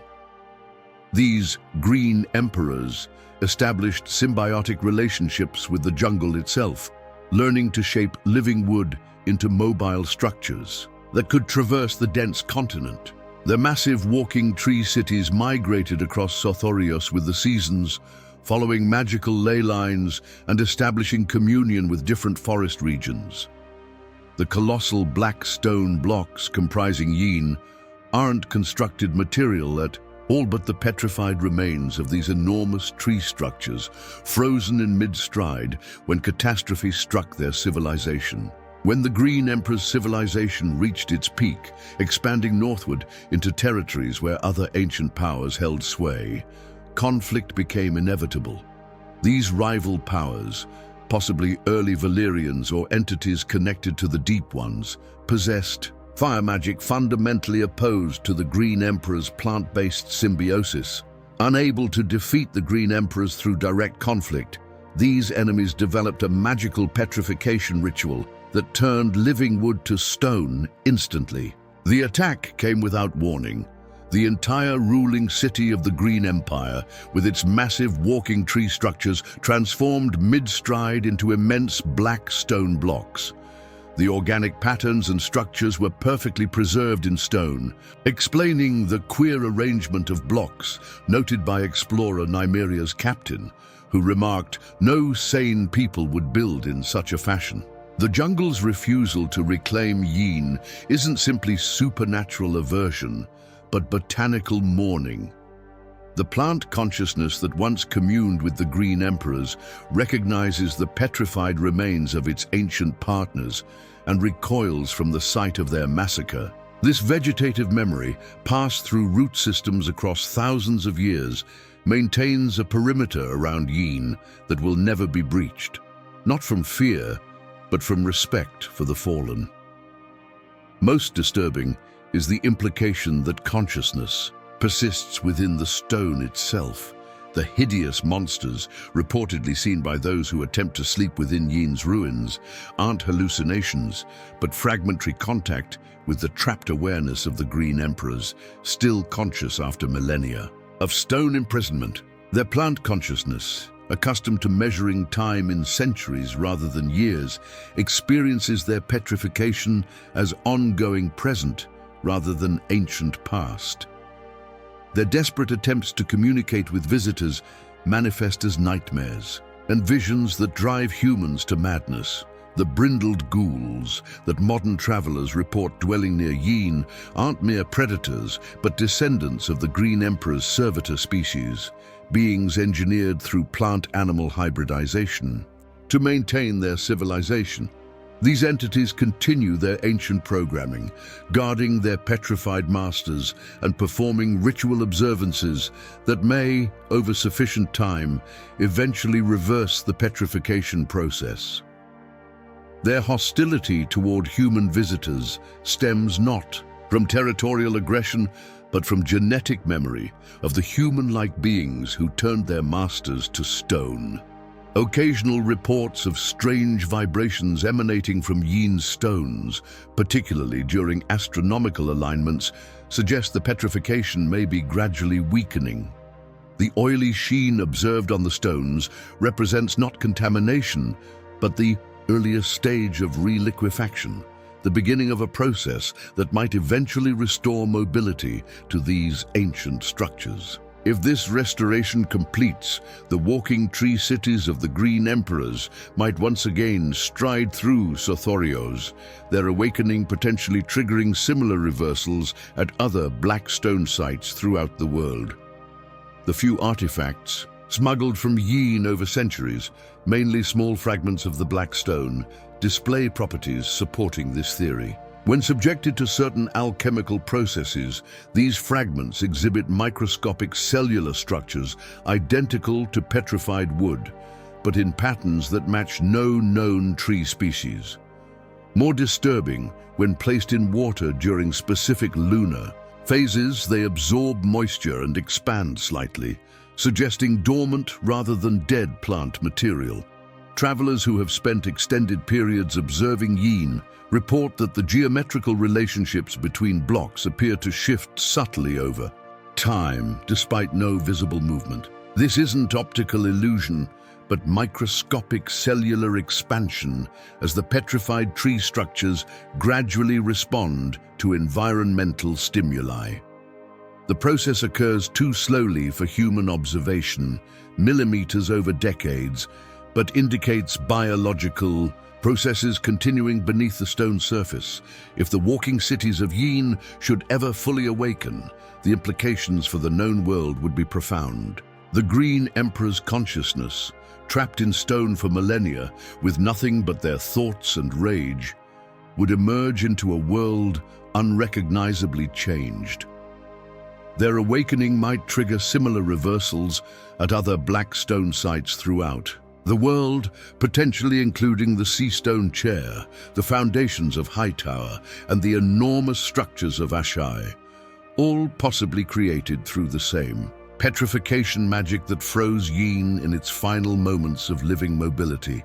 These green emperors established symbiotic relationships with the jungle itself, learning to shape living wood into mobile structures that could traverse the dense continent. The massive walking tree cities migrated across Sothorios with the seasons, following magical ley lines and establishing communion with different forest regions. The colossal black stone blocks comprising Yin aren't constructed material at all but the petrified remains of these enormous tree structures, frozen in mid-stride when catastrophe struck their civilization. When the Green Emperor's civilization reached its peak, expanding northward into territories where other ancient powers held sway, conflict became inevitable. These rival powers, possibly early Valyrians or entities connected to the Deep Ones, possessed fire magic fundamentally opposed to the Green Emperor's plant-based symbiosis. Unable to defeat the Green Emperors through direct conflict, these enemies developed a magical petrification ritual that turned living wood to stone instantly. The attack came without warning. The entire ruling city of the Green Empire, with its massive walking tree structures, transformed mid-stride into immense black stone blocks. The organic patterns and structures were perfectly preserved in stone, explaining the queer arrangement of blocks noted by explorer Nymeria's captain, who remarked, "No sane people would build in such a fashion." The jungle's refusal to reclaim Yin isn't simply supernatural aversion, but botanical mourning. The plant consciousness that once communed with the Green Emperors recognizes the petrified remains of its ancient partners and recoils from the sight of their massacre. This vegetative memory, passed through root systems across thousands of years, maintains a perimeter around Yin that will never be breached, not from fear, but from respect for the fallen. Most disturbing is the implication that consciousness persists within the stone itself. The hideous monsters, reportedly seen by those who attempt to sleep within Yin's ruins, aren't hallucinations, but fragmentary contact with the trapped awareness of the Green Emperors, still conscious after millennia. Of stone imprisonment, their plant consciousness, accustomed to measuring time in centuries rather than years, experiences their petrification as ongoing present rather than ancient past. Their desperate attempts to communicate with visitors manifest as nightmares and visions that drive humans to madness. The brindled ghouls that modern travelers report dwelling near Yin aren't mere predators, but descendants of the Green Emperor's servitor species, beings engineered through plant-animal hybridization to maintain their civilization. These entities continue their ancient programming, guarding their petrified masters and performing ritual observances that may, over sufficient time, eventually reverse the petrification process. Their hostility toward human visitors stems not from territorial aggression, but from genetic memory of the human-like beings who turned their masters to stone. Occasional reports of strange vibrations emanating from Yin's stones, particularly during astronomical alignments, suggest the petrification may be gradually weakening. The oily sheen observed on the stones represents not contamination, but the earliest stage of reliquefaction, the beginning of a process that might eventually restore mobility to these ancient structures. If this restoration completes, the walking tree cities of the Green Emperors might once again stride through Sothorios, their awakening potentially triggering similar reversals at other black stone sites throughout the world. The few artifacts, smuggled from Yin over centuries, mainly small fragments of the black stone, display properties supporting this theory. When subjected to certain alchemical processes, these fragments exhibit microscopic cellular structures identical to petrified wood, but in patterns that match no known tree species. More disturbing, when placed in water during specific lunar phases, they absorb moisture and expand slightly, suggesting dormant rather than dead plant material. Travelers who have spent extended periods observing Yin report that the geometrical relationships between blocks appear to shift subtly over time, despite no visible movement. This isn't optical illusion, but microscopic cellular expansion as the petrified tree structures gradually respond to environmental stimuli. The process occurs too slowly for human observation, millimeters over decades, but indicates biological processes continuing beneath the stone surface. If the walking cities of Yin should ever fully awaken, the implications for the known world would be profound. The Green Emperor's consciousness, trapped in stone for millennia with nothing but their thoughts and rage, would emerge into a world unrecognizably changed. Their awakening might trigger similar reversals at other black stone sites throughout the world, potentially including the Sea Stone Chair, the foundations of Hightower, and the enormous structures of Ashai, all possibly created through the same petrification magic that froze Yin in its final moments of living mobility.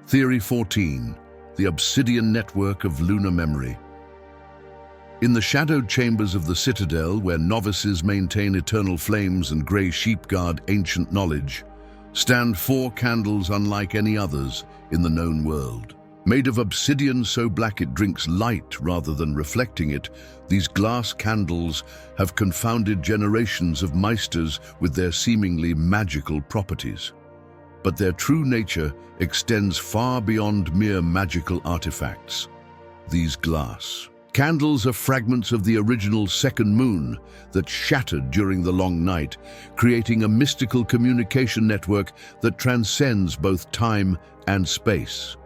Theory 14, the obsidian network of lunar memory. In the shadowed chambers of the citadel, where novices maintain eternal flames and grey sheep guard ancient knowledge, stand 4 candles unlike any others in the known world. Made of obsidian so black it drinks light rather than reflecting it, these glass candles have confounded generations of meisters with their seemingly magical properties. But their true nature extends far beyond mere magical artifacts. These glass candles are fragments of the original second moon that shattered during the long night, creating a mystical communication network that transcends both time and space.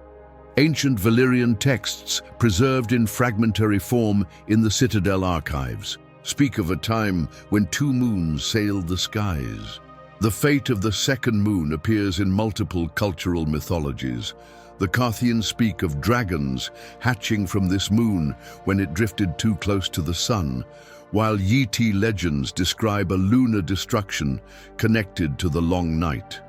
Ancient Valyrian texts, preserved in fragmentary form in the Citadel archives, speak of a time when 2 moons sailed the skies. The fate of the second moon appears in multiple cultural mythologies. The Carthians speak of dragons hatching from this moon when it drifted too close to the sun, while Yeti legends describe a lunar destruction connected to the long night.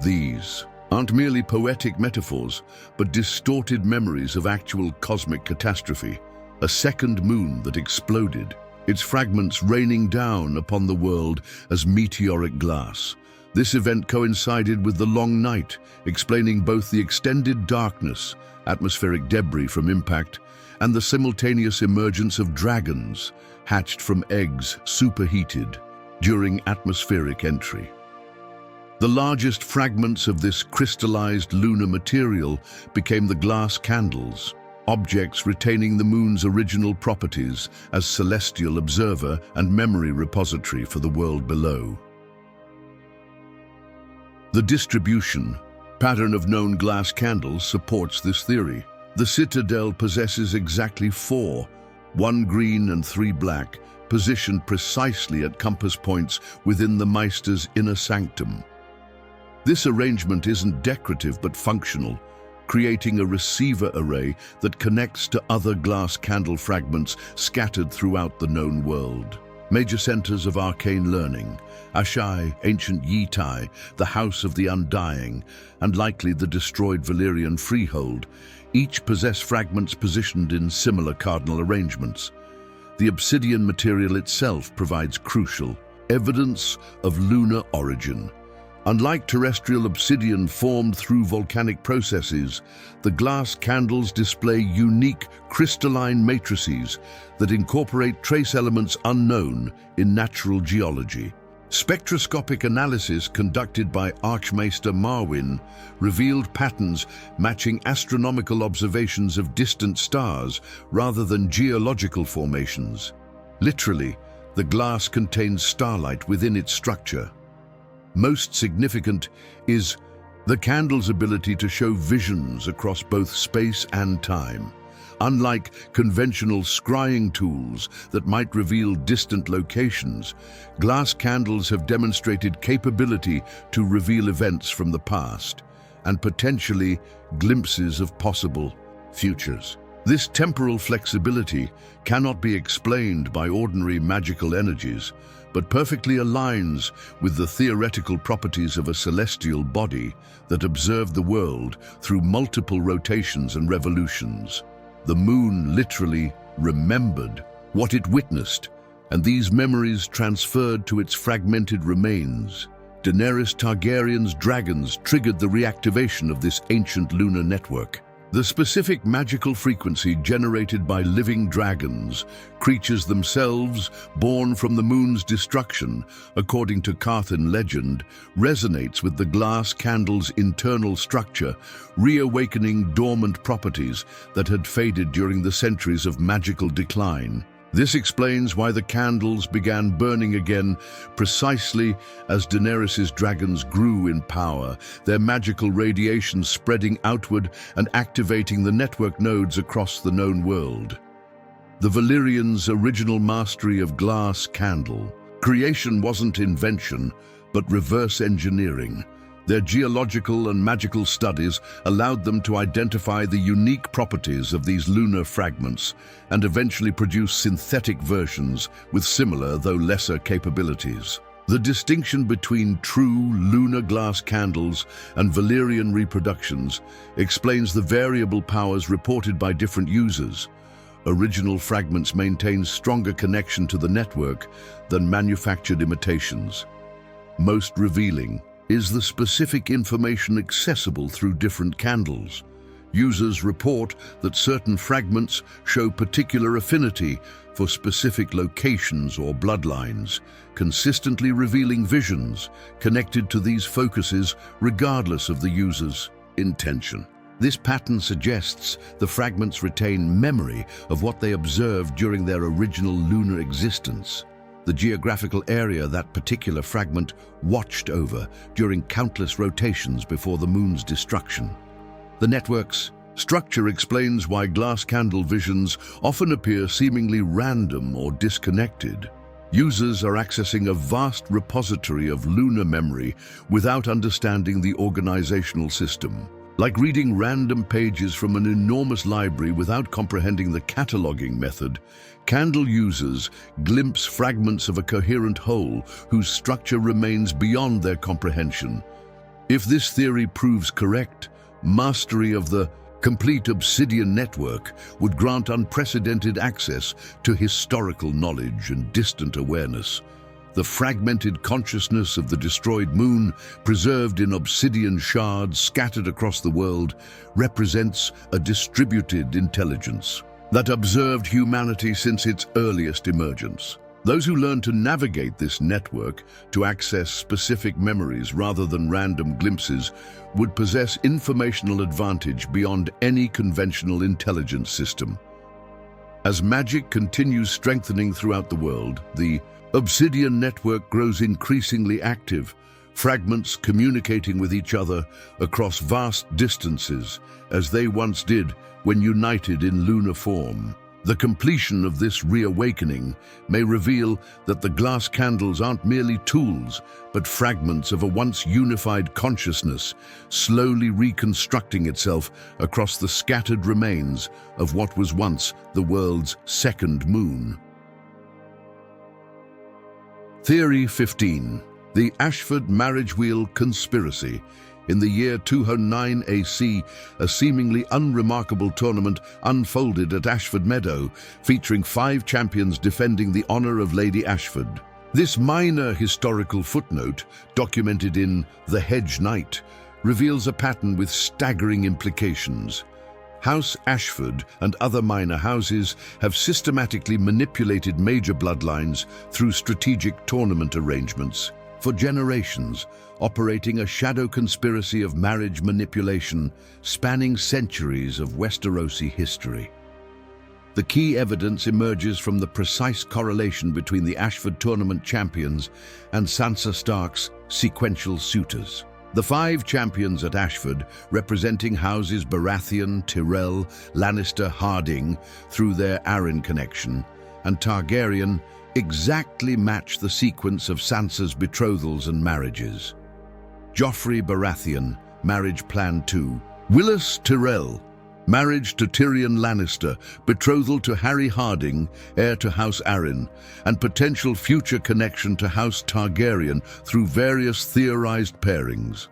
These aren't merely poetic metaphors, but distorted memories of actual cosmic catastrophe, a second moon that exploded, its fragments raining down upon the world as meteoric glass. This event coincided with the long night, explaining both the extended darkness, atmospheric debris from impact, and the simultaneous emergence of dragons hatched from eggs superheated during atmospheric entry. The largest fragments of this crystallized lunar material became the glass candles, objects retaining the moon's original properties as celestial observer and memory repository for the world below. The distribution pattern of known glass candles supports this theory. The Citadel possesses exactly 4, 1 green and 3 black, positioned precisely at compass points within the Meister's inner sanctum. This arrangement isn't decorative but functional, creating a receiver array that connects to other glass candle fragments scattered throughout the known world. Major centers of arcane learning, Ashai, ancient Yeti, the House of the Undying, and likely the destroyed Valyrian freehold, each possess fragments positioned in similar cardinal arrangements. The obsidian material itself provides crucial evidence of lunar origin. Unlike terrestrial obsidian formed through volcanic processes, the glass candles display unique crystalline matrices that incorporate trace elements unknown in natural geology. Spectroscopic analysis conducted by Archmaester Marwyn revealed patterns matching astronomical observations of distant stars rather than geological formations. Literally, the glass contains starlight within its structure. Most significant is the candle's ability to show visions across both space and time. Unlike conventional scrying tools that might reveal distant locations, glass candles have demonstrated capability to reveal events from the past and potentially glimpses of possible futures. This temporal flexibility cannot be explained by ordinary magical energies, but perfectly aligns with the theoretical properties of a celestial body that observed the world through multiple rotations and revolutions. The moon literally remembered what it witnessed, and these memories transferred to its fragmented remains. Daenerys Targaryen's dragons triggered the reactivation of this ancient lunar network. The specific magical frequency generated by living dragons, creatures themselves born from the moon's destruction, according to Carthan legend, resonates with the glass candle's internal structure, reawakening dormant properties that had faded during the centuries of magical decline. This explains why the candles began burning again precisely as Daenerys' dragons grew in power, their magical radiation spreading outward and activating the network nodes across the known world. The Valyrians' original mastery of glass candle. Creation wasn't invention, but reverse engineering. Their geological and magical studies allowed them to identify the unique properties of these lunar fragments and eventually produce synthetic versions with similar though lesser capabilities. The distinction between true lunar glass candles and Valyrian reproductions explains the variable powers reported by different users. Original fragments maintain stronger connection to the network than manufactured imitations. Most revealing is the specific information accessible through different candles. Users report that certain fragments show particular affinity for specific locations or bloodlines, consistently revealing visions connected to these focuses regardless of the user's intention. This pattern suggests the fragments retain memory of what they observed during their original lunar existence, the geographical area that particular fragment watched over during countless rotations before the moon's destruction. The network's structure explains why glass candle visions often appear seemingly random or disconnected. Users are accessing a vast repository of lunar memory without understanding the organizational system. Like reading random pages from an enormous library without comprehending the cataloging method, candle users glimpse fragments of a coherent whole whose structure remains beyond their comprehension. If this theory proves correct, mastery of the complete obsidian network would grant unprecedented access to historical knowledge and distant awareness. The fragmented consciousness of the destroyed moon, preserved in obsidian shards scattered across the world, represents a distributed intelligence that observed humanity since its earliest emergence. Those who learn to navigate this network to access specific memories rather than random glimpses would possess informational advantage beyond any conventional intelligence system. As magic continues strengthening throughout the world, the obsidian network grows increasingly active, fragments communicating with each other across vast distances, as they once did when united in lunar form. The completion of this reawakening may reveal that the glass candles aren't merely tools, but fragments of a once unified consciousness, slowly reconstructing itself across the scattered remains of what was once the world's second moon. Theory 15. The Ashford Marriage Wheel Conspiracy. In the year 209 AC, a seemingly unremarkable tournament unfolded at Ashford Meadow, featuring 5 champions defending the honor of Lady Ashford. This minor historical footnote, documented in The Hedge Knight, reveals a pattern with staggering implications. House Ashford and other minor houses have systematically manipulated major bloodlines through strategic tournament arrangements for generations, operating a shadow conspiracy of marriage manipulation spanning centuries of Westerosi history. The key evidence emerges from the precise correlation between the Ashford tournament champions and Sansa Stark's sequential suitors. The 5 champions at Ashford, representing houses Baratheon, Tyrell, Lannister, Harding, through their Arryn connection, and Targaryen, exactly match the sequence of Sansa's betrothals and marriages. Joffrey Baratheon, marriage plan 2. Willis Tyrell, marriage to Tyrion Lannister, betrothal to Harry Harding, heir to House Arryn, and potential future connection to House Targaryen through various theorized pairings.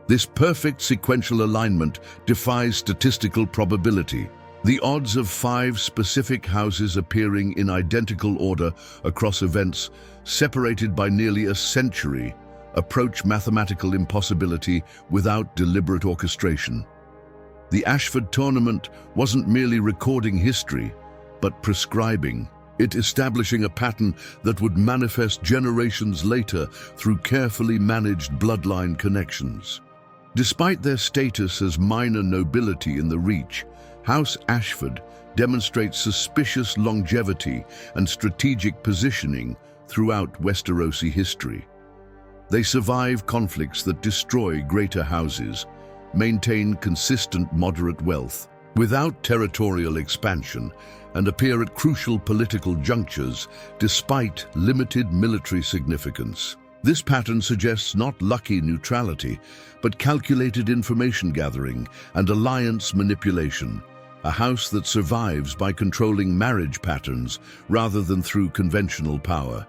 This perfect sequential alignment defies statistical probability. The odds of 5 specific houses appearing in identical order across events separated by nearly a century approach mathematical impossibility without deliberate orchestration. The Ashford tournament wasn't merely recording history, but prescribing it, establishing a pattern that would manifest generations later through carefully managed bloodline connections. Despite their status as minor nobility in the Reach, House Ashford demonstrates suspicious longevity and strategic positioning throughout Westerosi history. They survive conflicts that destroy greater houses, maintain consistent moderate wealth without territorial expansion, and appear at crucial political junctures despite limited military significance. This pattern suggests not lucky neutrality, but calculated information gathering and alliance manipulation, a house that survives by controlling marriage patterns rather than through conventional power.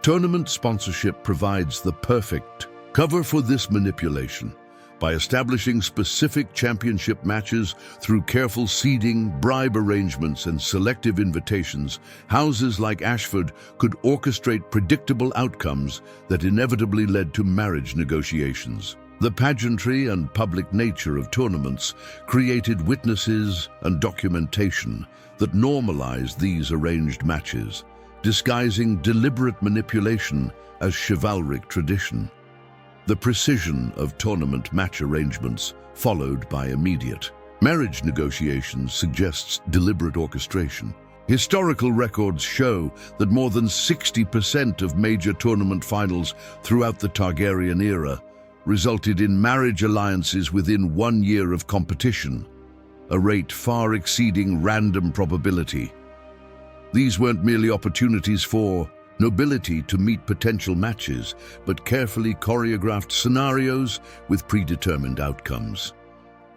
Tournament sponsorship provides the perfect cover for this manipulation, By establishing specific championship matches through careful seeding, bribe arrangements, and selective invitations, houses like Ashford could orchestrate predictable outcomes that inevitably led to marriage negotiations. The pageantry and public nature of tournaments created witnesses and documentation that normalized these arranged matches, disguising deliberate manipulation as chivalric tradition. The precision of tournament match arrangements, followed by immediate marriage negotiations, suggests deliberate orchestration. Historical records show that more than 60% of major tournament finals throughout the Targaryen era resulted in marriage alliances within 1 year of competition, a rate far exceeding random probability. These weren't merely opportunities for nobility to meet potential matches, but carefully choreographed scenarios with predetermined outcomes.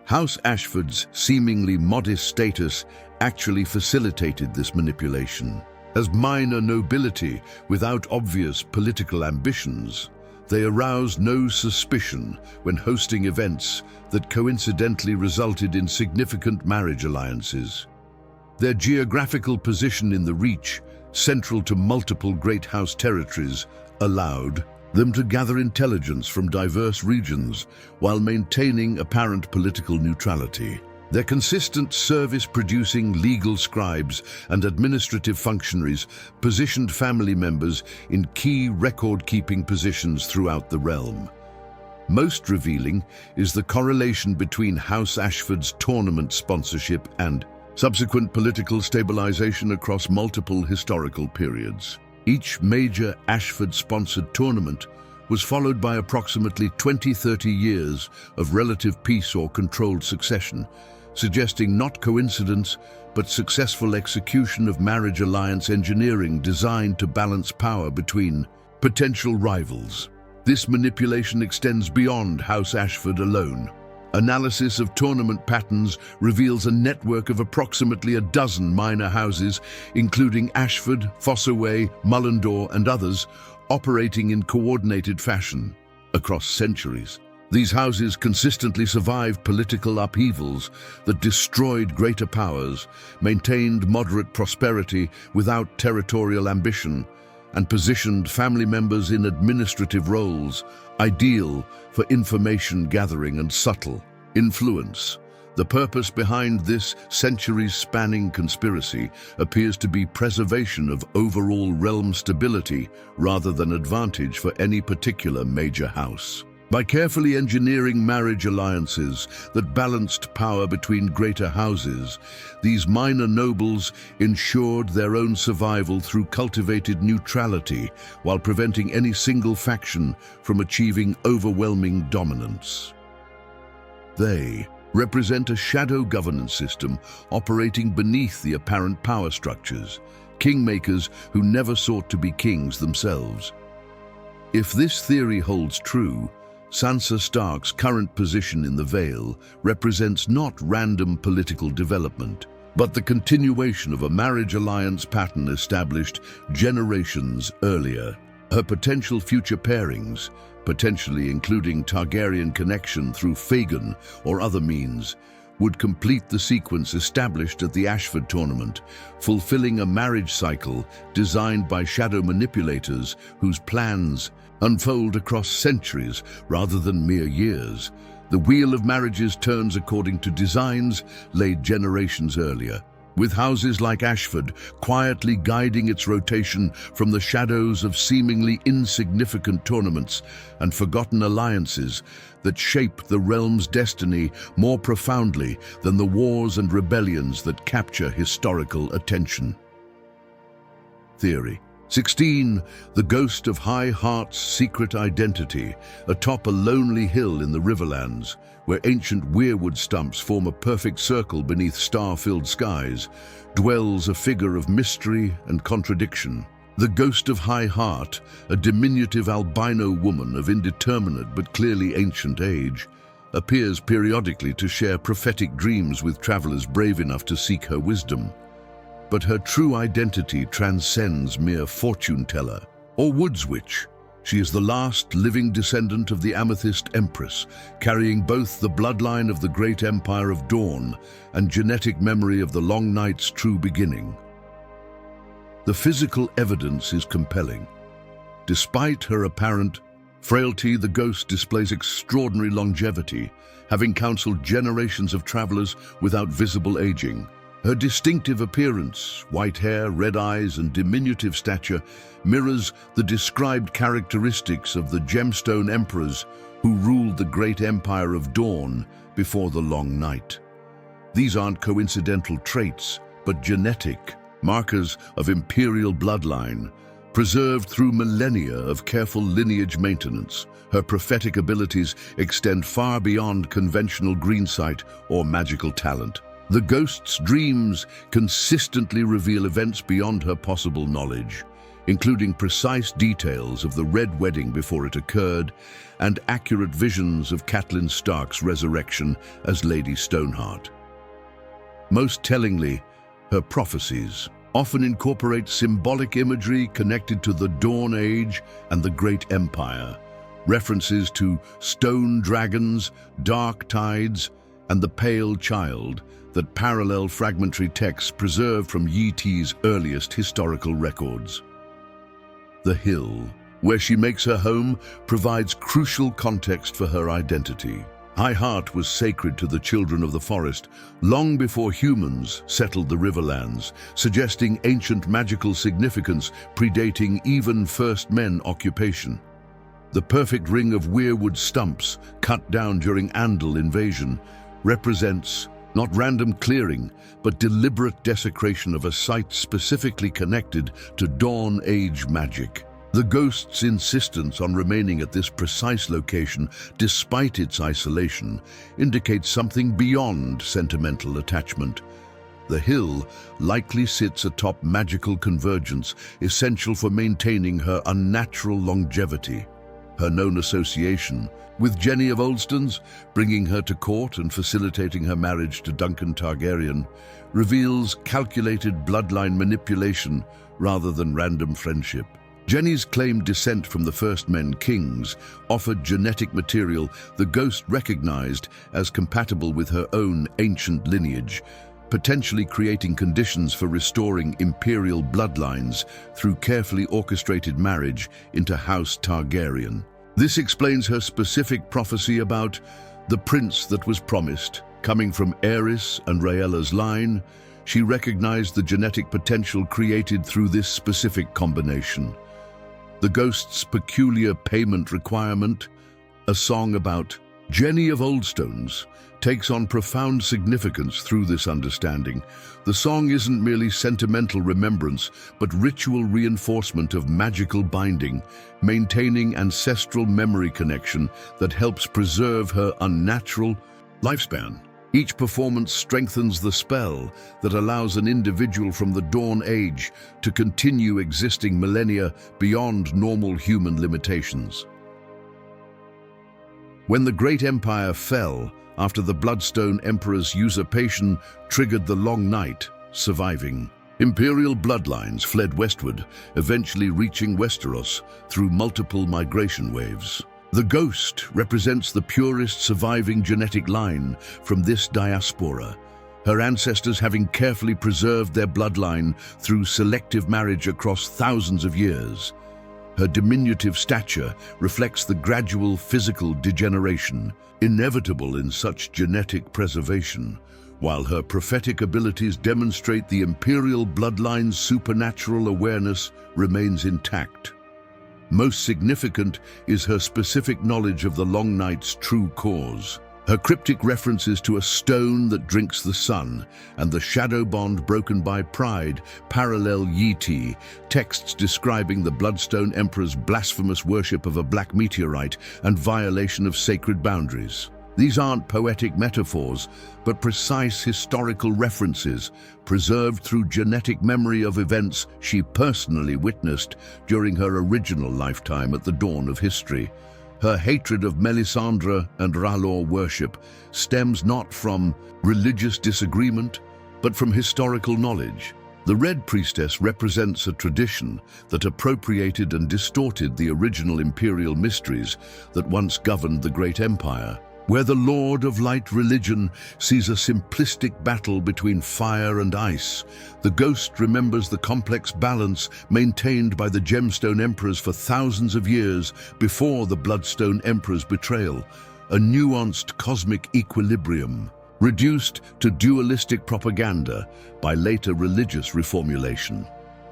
House Ashford's seemingly modest status actually facilitated this manipulation. As minor nobility without obvious political ambitions, they aroused no suspicion when hosting events that coincidentally resulted in significant marriage alliances. Their geographical position in the Reach, central to multiple Great House territories, allowed them to gather intelligence from diverse regions while maintaining apparent political neutrality. Their consistent service-producing legal scribes and administrative functionaries positioned family members in key record-keeping positions throughout the realm. Most revealing is the correlation between House Ashford's tournament sponsorship and subsequent political stabilization across multiple historical periods. Each major Ashford-sponsored tournament was followed by approximately 20-30 years of relative peace or controlled succession, suggesting not coincidence but successful execution of marriage alliance engineering designed to balance power between potential rivals. This manipulation extends beyond House Ashford alone. Analysis of tournament patterns reveals a network of approximately a dozen minor houses, including Ashford, Fossaway, Mullendore, and others, operating in coordinated fashion across centuries. These houses consistently survived political upheavals that destroyed greater powers, maintained moderate prosperity without territorial ambition, and positioned family members in administrative roles, ideal for information gathering and subtle influence. The purpose behind this centuries-spanning conspiracy appears to be preservation of overall realm stability rather than advantage for any particular major house. By carefully engineering marriage alliances that balanced power between greater houses, these minor nobles ensured their own survival through cultivated neutrality while preventing any single faction from achieving overwhelming dominance. They represent a shadow governance system operating beneath the apparent power structures, kingmakers who never sought to be kings themselves. If this theory holds true, Sansa Stark's current position in the Vale represents not random political development, but the continuation of a marriage alliance pattern established generations earlier. Her potential future pairings, potentially including Targaryen connection through Fagan or other means, would complete the sequence established at the Ashford tournament, fulfilling a marriage cycle designed by shadow manipulators whose plans unfold across centuries rather than mere years. The wheel of marriages turns according to designs laid generations earlier, with houses like Ashford quietly guiding its rotation from the shadows of seemingly insignificant tournaments and forgotten alliances that shape the realm's destiny more profoundly than the wars and rebellions that capture historical attention. Theory 16. The ghost of High Heart's secret identity. Atop a lonely hill in the Riverlands, where ancient weirwood stumps form a perfect circle beneath star-filled skies, dwells a figure of mystery and contradiction. The ghost of High Heart, a diminutive albino woman of indeterminate but clearly ancient age, appears periodically to share prophetic dreams with travelers brave enough to seek her wisdom. But her true identity transcends mere fortune-teller or woods witch. She is the last living descendant of the Amethyst Empress, carrying both the bloodline of the great empire of Dawn and genetic memory of the long night's true beginning. The physical evidence is compelling. Despite her apparent frailty, the ghost displays extraordinary longevity, having counseled generations of travelers without visible aging. Her distinctive appearance, white hair, red eyes, and diminutive stature mirrors the described characteristics of the gemstone emperors who ruled the great empire of Dawn before the long night. These aren't coincidental traits, but genetic markers of imperial bloodline, preserved through millennia of careful lineage maintenance. Her prophetic abilities extend far beyond conventional greensight or magical talent. The ghost's dreams consistently reveal events beyond her possible knowledge, including precise details of the Red Wedding before it occurred and accurate visions of Catelyn Stark's resurrection as Lady Stoneheart. Most tellingly, her prophecies often incorporate symbolic imagery connected to the Dawn Age and the Great Empire, references to stone dragons, dark tides, and the Pale Child that parallel fragmentary texts preserved from Yi Ti's earliest historical records. The hill, where she makes her home, provides crucial context for her identity. High Heart was sacred to the children of the forest long before humans settled the Riverlands, suggesting ancient magical significance predating even First Men occupation. The perfect ring of weirwood stumps cut down during Andal invasion represents not random clearing, but deliberate desecration of a site specifically connected to Dawn Age magic. The ghost's insistence on remaining at this precise location, despite its isolation, indicates something beyond sentimental attachment. The hill likely sits atop magical convergence, essential for maintaining her unnatural longevity. Her known association with Jenny of Oldstones, bringing her to court and facilitating her marriage to Duncan Targaryen, reveals calculated bloodline manipulation rather than random friendship. Jenny's claimed descent from the First Men kings offered genetic material the ghost recognized as compatible with her own ancient lineage, potentially creating conditions for restoring imperial bloodlines through carefully orchestrated marriage into House Targaryen. This explains her specific prophecy about the prince that was promised. Coming from Aerys and Rhaella's line, she recognized the genetic potential created through this specific combination. The ghost's peculiar payment requirement, a song about Jenny of Oldstones, takes on profound significance through this understanding. The song isn't merely sentimental remembrance, but ritual reinforcement of magical binding, maintaining ancestral memory connection that helps preserve her unnatural lifespan. Each performance strengthens the spell that allows an individual from the Dawn Age to continue existing millennia beyond normal human limitations. When the Great Empire fell, after the Bloodstone Emperor's usurpation triggered the Long Night, surviving imperial bloodlines fled westward, eventually reaching Westeros through multiple migration waves. The ghost represents the purest surviving genetic line from this diaspora, her ancestors having carefully preserved their bloodline through selective marriage across thousands of years. Her diminutive stature reflects the gradual physical degeneration inevitable in such genetic preservation, while her prophetic abilities demonstrate the imperial bloodline's supernatural awareness remains intact. Most significant is her specific knowledge of the Long Night's true cause. Her cryptic references to a stone that drinks the sun and the shadow bond broken by pride parallel Yi Ti, texts describing the Bloodstone Emperor's blasphemous worship of a black meteorite and violation of sacred boundaries. These aren't poetic metaphors, but precise historical references preserved through genetic memory of events she personally witnessed during her original lifetime at the dawn of history. Her hatred of Melisandre and R'hllor worship stems not from religious disagreement, but from historical knowledge. The Red Priestess represents a tradition that appropriated and distorted the original imperial mysteries that once governed the Great Empire, where the Lord of Light religion sees a simplistic battle between fire and ice. The ghost remembers the complex balance maintained by the Gemstone Emperors for thousands of years before the Bloodstone Emperor's betrayal, a nuanced cosmic equilibrium, reduced to dualistic propaganda by later religious reformulation.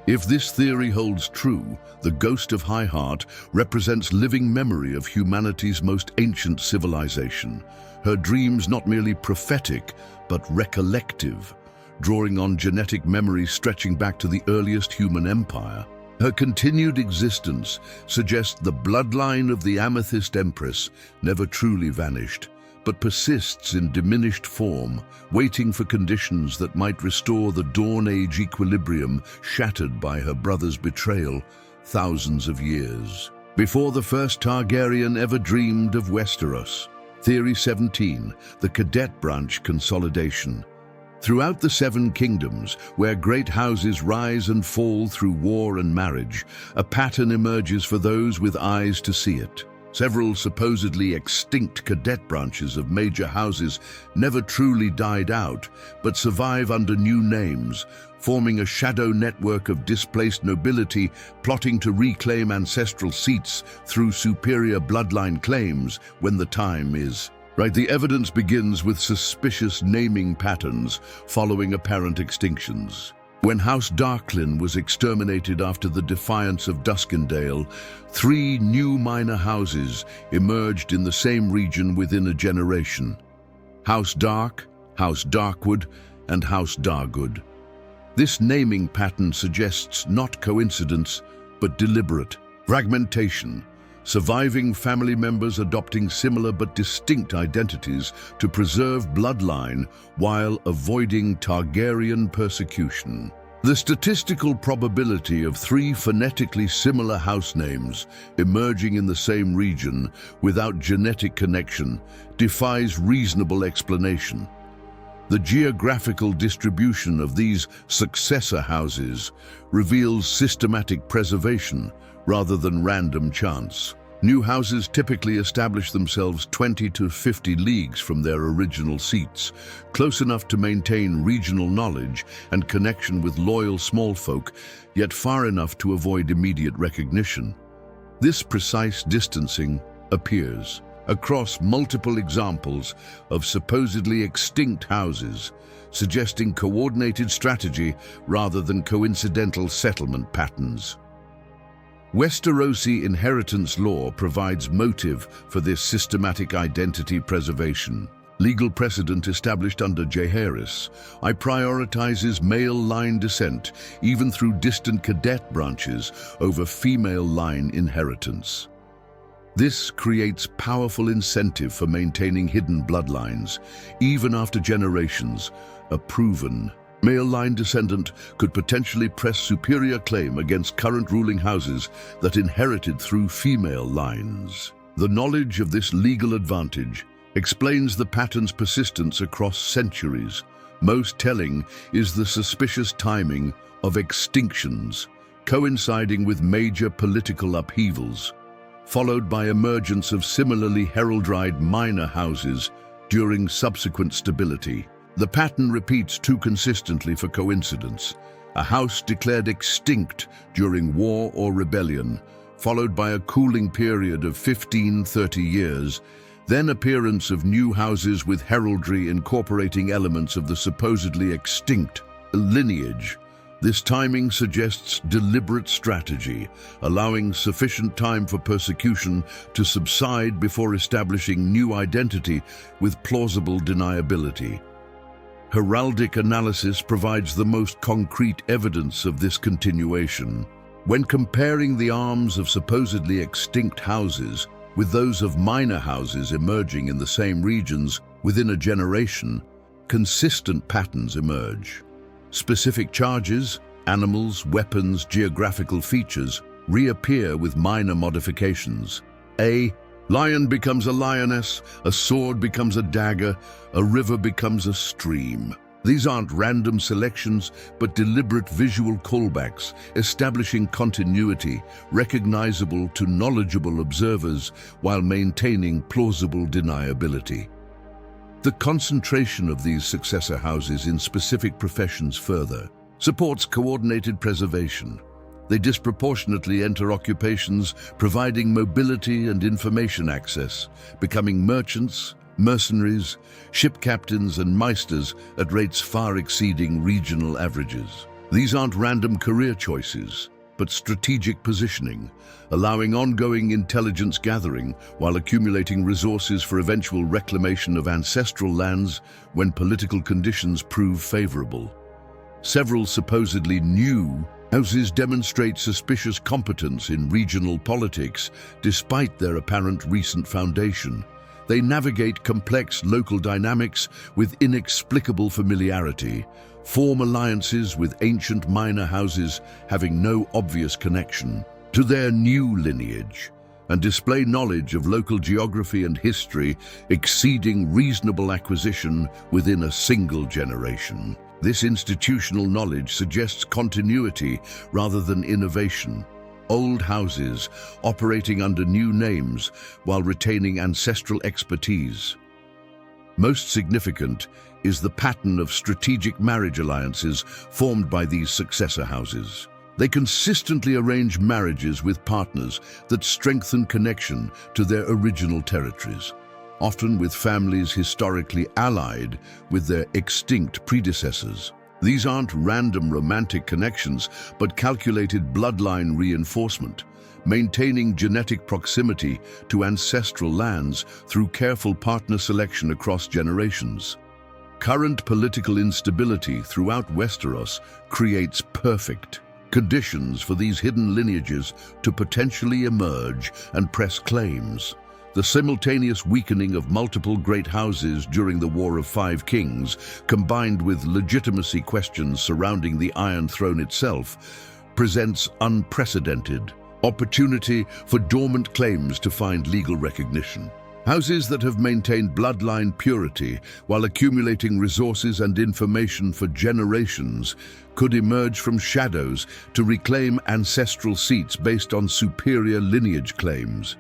If this theory holds true, the Ghost of High Heart represents living memory of humanity's most ancient civilization, her dreams not merely prophetic, but recollective, drawing on genetic memory stretching back to the earliest human empire. Her continued existence suggests the bloodline of the Amethyst Empress never truly vanished, but persists in diminished form, waiting for conditions that might restore the Dawn Age equilibrium shattered by her brother's betrayal thousands of years before the first Targaryen ever dreamed of Westeros. Theory 17, the Cadet Branch Consolidation. Throughout the Seven Kingdoms, where great houses rise and fall through war and marriage, a pattern emerges for those with eyes to see it. Several supposedly extinct cadet branches of major houses never truly died out, but survive under new names, forming a shadow network of displaced nobility plotting to reclaim ancestral seats through superior bloodline claims when the time is right. The evidence begins with suspicious naming patterns following apparent extinctions. When House Darklyn was exterminated after the defiance of Duskendale, 3 new minor houses emerged in the same region within a generation: House Dark, House Darkwood, and House Dargood. This naming pattern suggests not coincidence, but deliberate fragmentation, surviving family members adopting similar but distinct identities to preserve bloodline while avoiding Targaryen persecution. The statistical probability of 3 phonetically similar house names emerging in the same region without genetic connection defies reasonable explanation. The geographical distribution of these successor houses reveals systematic preservation rather than random chance. New houses typically establish themselves 20 to 50 leagues from their original seats, close enough to maintain regional knowledge and connection with loyal small folk, yet far enough to avoid immediate recognition. This precise distancing appears across multiple examples of supposedly extinct houses, suggesting coordinated strategy rather than coincidental settlement patterns. Westerosi inheritance law provides motive for this systematic identity preservation. Legal precedent established under Jaehaerys prioritizes male line descent, even through distant cadet branches, over female line inheritance. This creates powerful incentive for maintaining hidden bloodlines, even after generations. A proven male line descendant could potentially press superior claim against current ruling houses that inherited through female lines. The knowledge of this legal advantage explains the pattern's persistence across centuries. Most telling is the suspicious timing of extinctions, coinciding with major political upheavals, followed by emergence of similarly heraldried minor houses during subsequent stability. The pattern repeats too consistently for coincidence. A house declared extinct during war or rebellion, followed by a cooling period of 15-30 years, then appearance of new houses with heraldry incorporating elements of the supposedly extinct lineage. This timing suggests deliberate strategy, allowing sufficient time for persecution to subside before establishing new identity with plausible deniability. Heraldic analysis provides the most concrete evidence of this continuation. When comparing the arms of supposedly extinct houses with those of minor houses emerging in the same regions within a generation, consistent patterns emerge. Specific charges, animals, weapons, geographical features reappear with minor modifications. A lion becomes a lioness, a sword becomes a dagger, a river becomes a stream. These aren't random selections, but deliberate visual callbacks, establishing continuity, recognizable to knowledgeable observers while maintaining plausible deniability. The concentration of these successor houses in specific professions further supports coordinated preservation. They disproportionately enter occupations providing mobility and information access, becoming merchants, mercenaries, ship captains and meisters at rates far exceeding regional averages. These aren't random career choices, but strategic positioning, allowing ongoing intelligence gathering while accumulating resources for eventual reclamation of ancestral lands when political conditions prove favorable. Several supposedly new houses demonstrate suspicious competence in regional politics despite their apparent recent foundation. They navigate complex local dynamics with inexplicable familiarity, form alliances with ancient minor houses having no obvious connection to their new lineage, and display knowledge of local geography and history exceeding reasonable acquisition within a single generation. This institutional knowledge suggests continuity rather than innovation. Old houses operating under new names while retaining ancestral expertise. Most significant is the pattern of strategic marriage alliances formed by these successor houses. They consistently arrange marriages with partners that strengthen connection to their original territories, often with families historically allied with their extinct predecessors. These aren't random romantic connections, but calculated bloodline reinforcement, maintaining genetic proximity to ancestral lands through careful partner selection across generations. Current political instability throughout Westeros creates perfect conditions for these hidden lineages to potentially emerge and press claims. The simultaneous weakening of multiple great houses during the War of Five Kings, combined with legitimacy questions surrounding the Iron Throne itself, presents unprecedented opportunity for dormant claims to find legal recognition. Houses that have maintained bloodline purity while accumulating resources and information for generations could emerge from shadows to reclaim ancestral seats based on superior lineage claims.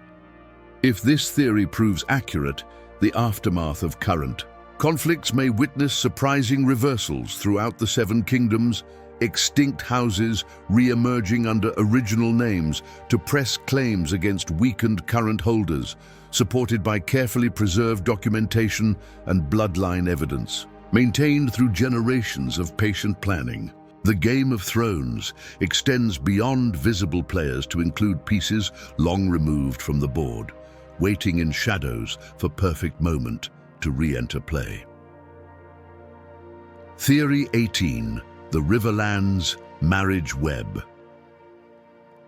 If this theory proves accurate, the aftermath of current conflicts may witness surprising reversals throughout the Seven Kingdoms, extinct houses re-emerging under original names to press claims against weakened current holders, supported by carefully preserved documentation and bloodline evidence, maintained through generations of patient planning. The Game of Thrones extends beyond visible players to include pieces long removed from the board, waiting in shadows for perfect moment to re-enter play. Theory 18. The Riverlands Marriage Web.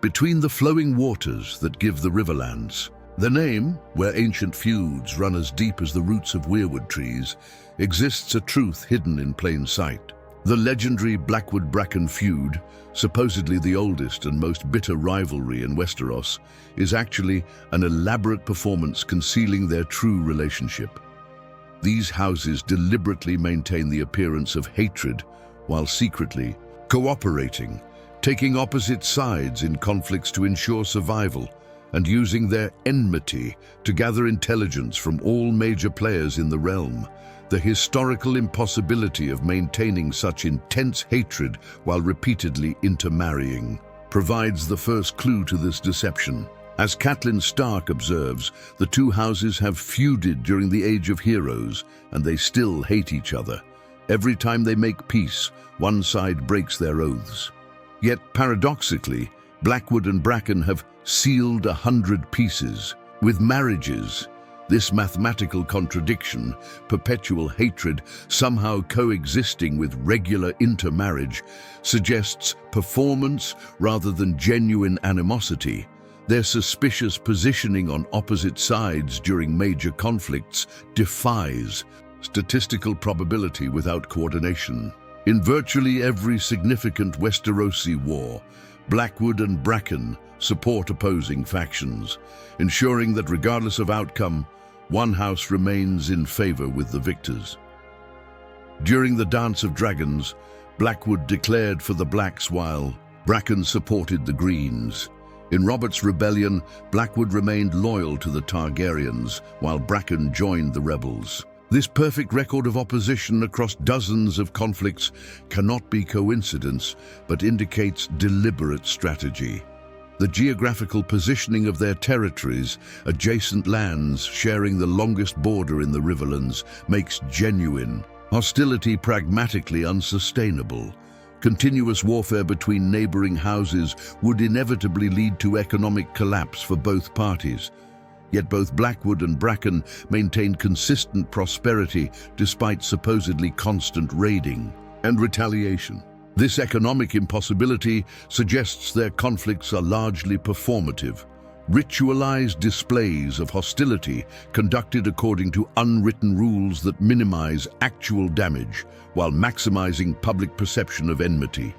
Between the flowing waters that give the Riverlands, the name, where ancient feuds run as deep as the roots of weirwood trees, exists a truth hidden in plain sight. The legendary Blackwood-Bracken feud, supposedly the oldest and most bitter rivalry in Westeros, is actually an elaborate performance concealing their true relationship. These houses deliberately maintain the appearance of hatred while secretly cooperating, taking opposite sides in conflicts to ensure survival, and using their enmity to gather intelligence from all major players in the realm. The historical impossibility of maintaining such intense hatred while repeatedly intermarrying provides the first clue to this deception. As Catelyn Stark observes, the two houses have feuded during the Age of Heroes, and they still hate each other. Every time they make peace, one side breaks their oaths. Yet, paradoxically, Blackwood and Bracken have sealed 100 pieces. With marriages, this mathematical contradiction, perpetual hatred somehow coexisting with regular intermarriage, suggests performance rather than genuine animosity. Their suspicious positioning on opposite sides during major conflicts defies statistical probability without coordination. In virtually every significant Westerosi war, Blackwood and Bracken support opposing factions, ensuring that regardless of outcome, one house remains in favor with the victors. During the Dance of Dragons, Blackwood declared for the Blacks while Bracken supported the Greens. In Robert's rebellion, Blackwood remained loyal to the Targaryens, while Bracken joined the rebels. This perfect record of opposition across dozens of conflicts cannot be coincidence, but indicates deliberate strategy. The geographical positioning of their territories, adjacent lands sharing the longest border in the Riverlands, makes genuine hostility pragmatically unsustainable. Continuous warfare between neighboring houses would inevitably lead to economic collapse for both parties. Yet both Blackwood and Bracken maintained consistent prosperity despite supposedly constant raiding and retaliation. This economic impossibility suggests their conflicts are largely performative, ritualized displays of hostility conducted according to unwritten rules that minimize actual damage while maximizing public perception of enmity.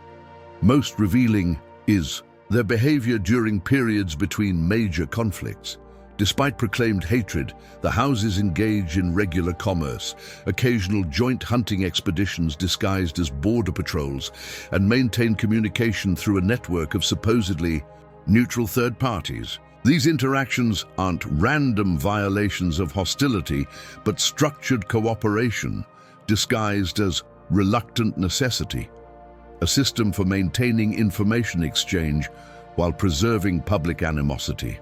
Most revealing is their behavior during periods between major conflicts. Despite proclaimed hatred, the houses engage in regular commerce, occasional joint hunting expeditions disguised as border patrols, and maintain communication through a network of supposedly neutral third parties. These interactions aren't random violations of hostility, but structured cooperation, disguised as reluctant necessity, a system for maintaining information exchange while preserving public animosity.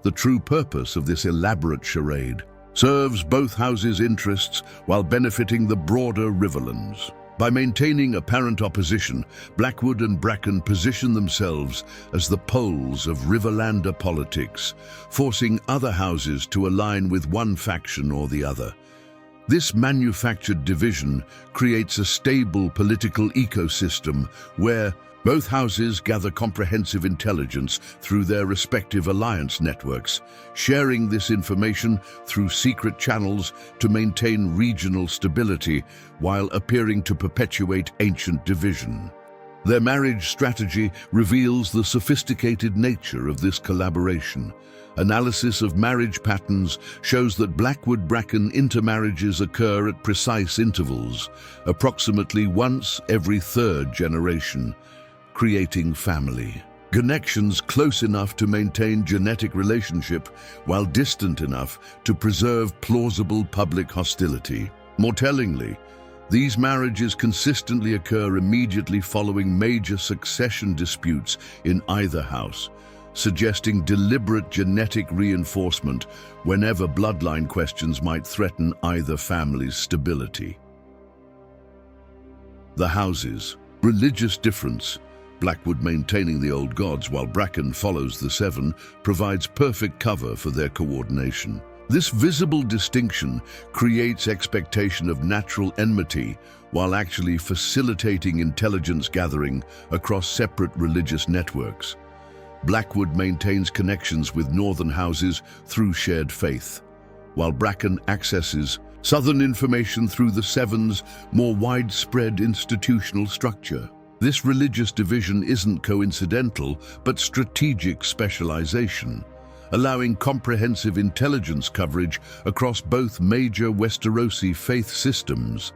The true purpose of this elaborate charade serves both houses' interests while benefiting the broader Riverlands. By maintaining apparent opposition, Blackwood and Bracken position themselves as the poles of Riverlander politics, forcing other houses to align with one faction or the other. This manufactured division creates a stable political ecosystem where both houses gather comprehensive intelligence through their respective alliance networks, sharing this information through secret channels to maintain regional stability while appearing to perpetuate ancient division. Their marriage strategy reveals the sophisticated nature of this collaboration. Analysis of marriage patterns shows that Blackwood-Bracken intermarriages occur at precise intervals, approximately once every third generation, creating family connections close enough to maintain genetic relationship while distant enough to preserve plausible public hostility. More tellingly, these marriages consistently occur immediately following major succession disputes in either house, suggesting deliberate genetic reinforcement whenever bloodline questions might threaten either family's stability. The houses. Religious difference. Blackwood maintaining the old gods while Bracken follows the Seven provides perfect cover for their coordination. This visible distinction creates expectation of natural enmity while actually facilitating intelligence gathering across separate religious networks. Blackwood maintains connections with northern houses through shared faith, while Bracken accesses southern information through the Seven's more widespread institutional structure. This religious division isn't coincidental, but strategic specialization, allowing comprehensive intelligence coverage across both major Westerosi faith systems.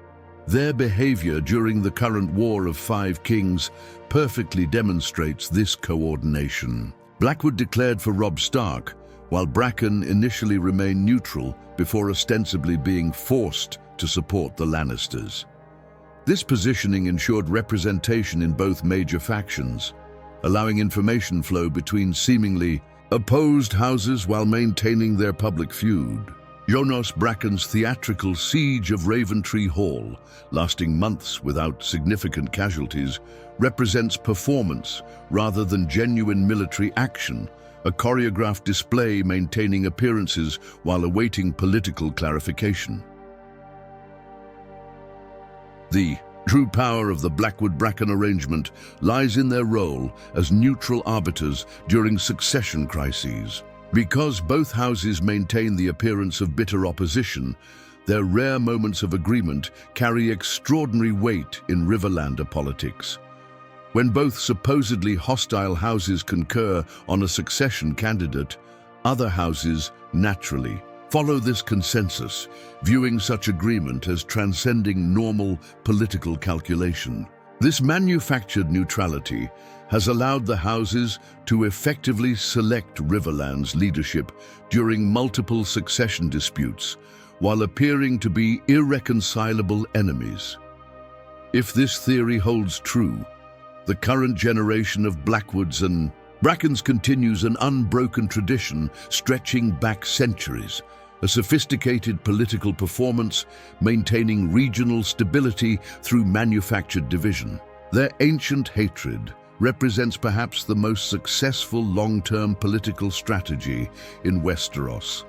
Their behavior during the current War of Five Kings perfectly demonstrates this coordination. Blackwood declared for Robb Stark, while Bracken initially remained neutral before ostensibly being forced to support the Lannisters. This positioning ensured representation in both major factions, allowing information flow between seemingly opposed houses while maintaining their public feud. Jonas Bracken's theatrical siege of Raventree Hall, lasting months without significant casualties, represents performance rather than genuine military action, a choreographed display maintaining appearances while awaiting political clarification. The true power of the Blackwood-Bracken arrangement lies in their role as neutral arbiters during succession crises. Because both houses maintain the appearance of bitter opposition, their rare moments of agreement carry extraordinary weight in Riverlander politics. When both supposedly hostile houses concur on a succession candidate, other houses naturally follow this consensus, viewing such agreement as transcending normal political calculation. This manufactured neutrality has allowed the houses to effectively select Riverland's leadership during multiple succession disputes, while appearing to be irreconcilable enemies. If this theory holds true, the current generation of Blackwoods and Brackens continues an unbroken tradition stretching back centuries, a sophisticated political performance maintaining regional stability through manufactured division. Their ancient hatred represents perhaps the most successful long-term political strategy in Westeros,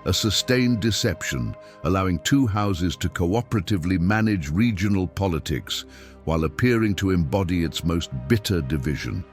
a sustained deception allowing two houses to cooperatively manage regional politics while appearing to embody its most bitter division.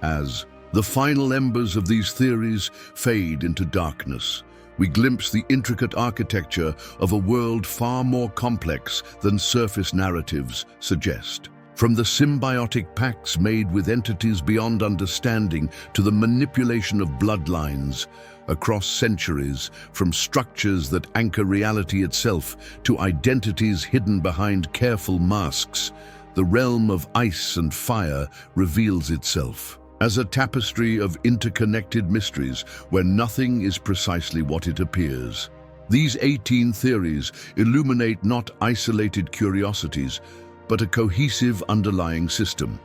As the final embers of these theories fade into darkness, we glimpse the intricate architecture of a world far more complex than surface narratives suggest. From the symbiotic pacts made with entities beyond understanding to the manipulation of bloodlines across centuries, from structures that anchor reality itself to identities hidden behind careful masks, the realm of ice and fire reveals itself as a tapestry of interconnected mysteries where nothing is precisely what it appears. These 18 theories illuminate not isolated curiosities, but a cohesive underlying system.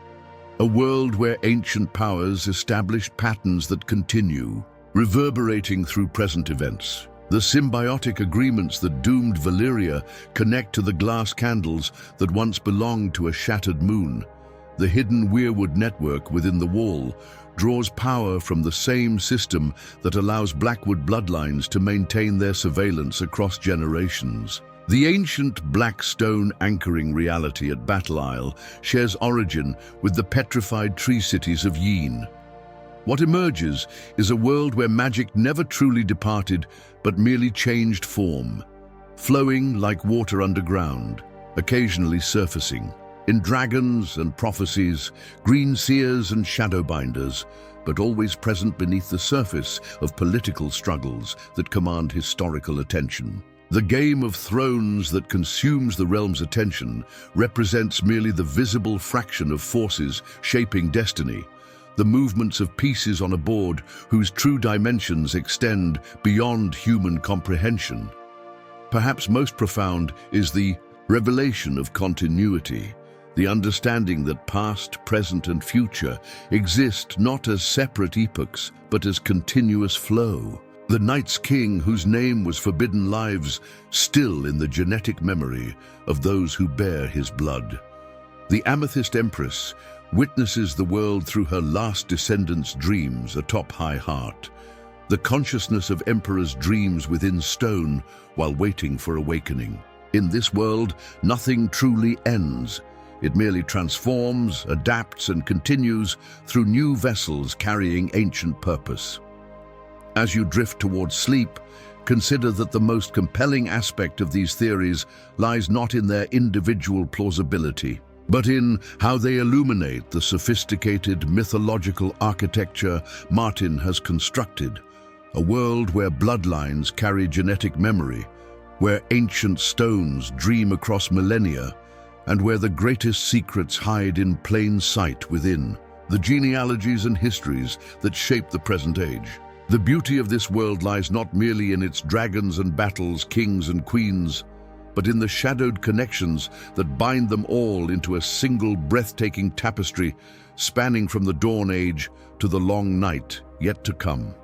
A world where ancient powers established patterns that continue, reverberating through present events. The symbiotic agreements that doomed Valyria connect to the glass candles that once belonged to a shattered moon. The hidden weirwood network within the wall draws power from the same system that allows Blackwood bloodlines to maintain their surveillance across generations. The ancient black stone anchoring reality at Battle Isle shares origin with the petrified tree cities of Yeen. What emerges is a world where magic never truly departed, but merely changed form, flowing like water underground, occasionally surfacing in dragons and prophecies, green seers and shadowbinders, but always present beneath the surface of political struggles that command historical attention. The Game of Thrones that consumes the realm's attention represents merely the visible fraction of forces shaping destiny, the movements of pieces on a board whose true dimensions extend beyond human comprehension. Perhaps most profound is the revelation of continuity, the understanding that past, present, and future exist not as separate epochs, but as continuous flow. The Night's King, whose name was forbidden lives, still in the genetic memory of those who bear his blood. The Amethyst Empress witnesses the world through her last descendant's dreams atop High Heart, the consciousness of Emperor's dreams within stone while waiting for awakening. In this world, nothing truly ends. It merely transforms, adapts, and continues through new vessels carrying ancient purpose. As you drift towards sleep, consider that the most compelling aspect of these theories lies not in their individual plausibility, but in how they illuminate the sophisticated mythological architecture Martin has constructed, a world where bloodlines carry genetic memory, where ancient stones dream across millennia, and where the greatest secrets hide in plain sight within the genealogies and histories that shape the present age. The beauty of this world lies not merely in its dragons and battles, kings and queens, but in the shadowed connections that bind them all into a single breathtaking tapestry spanning from the Dawn Age to the long night yet to come.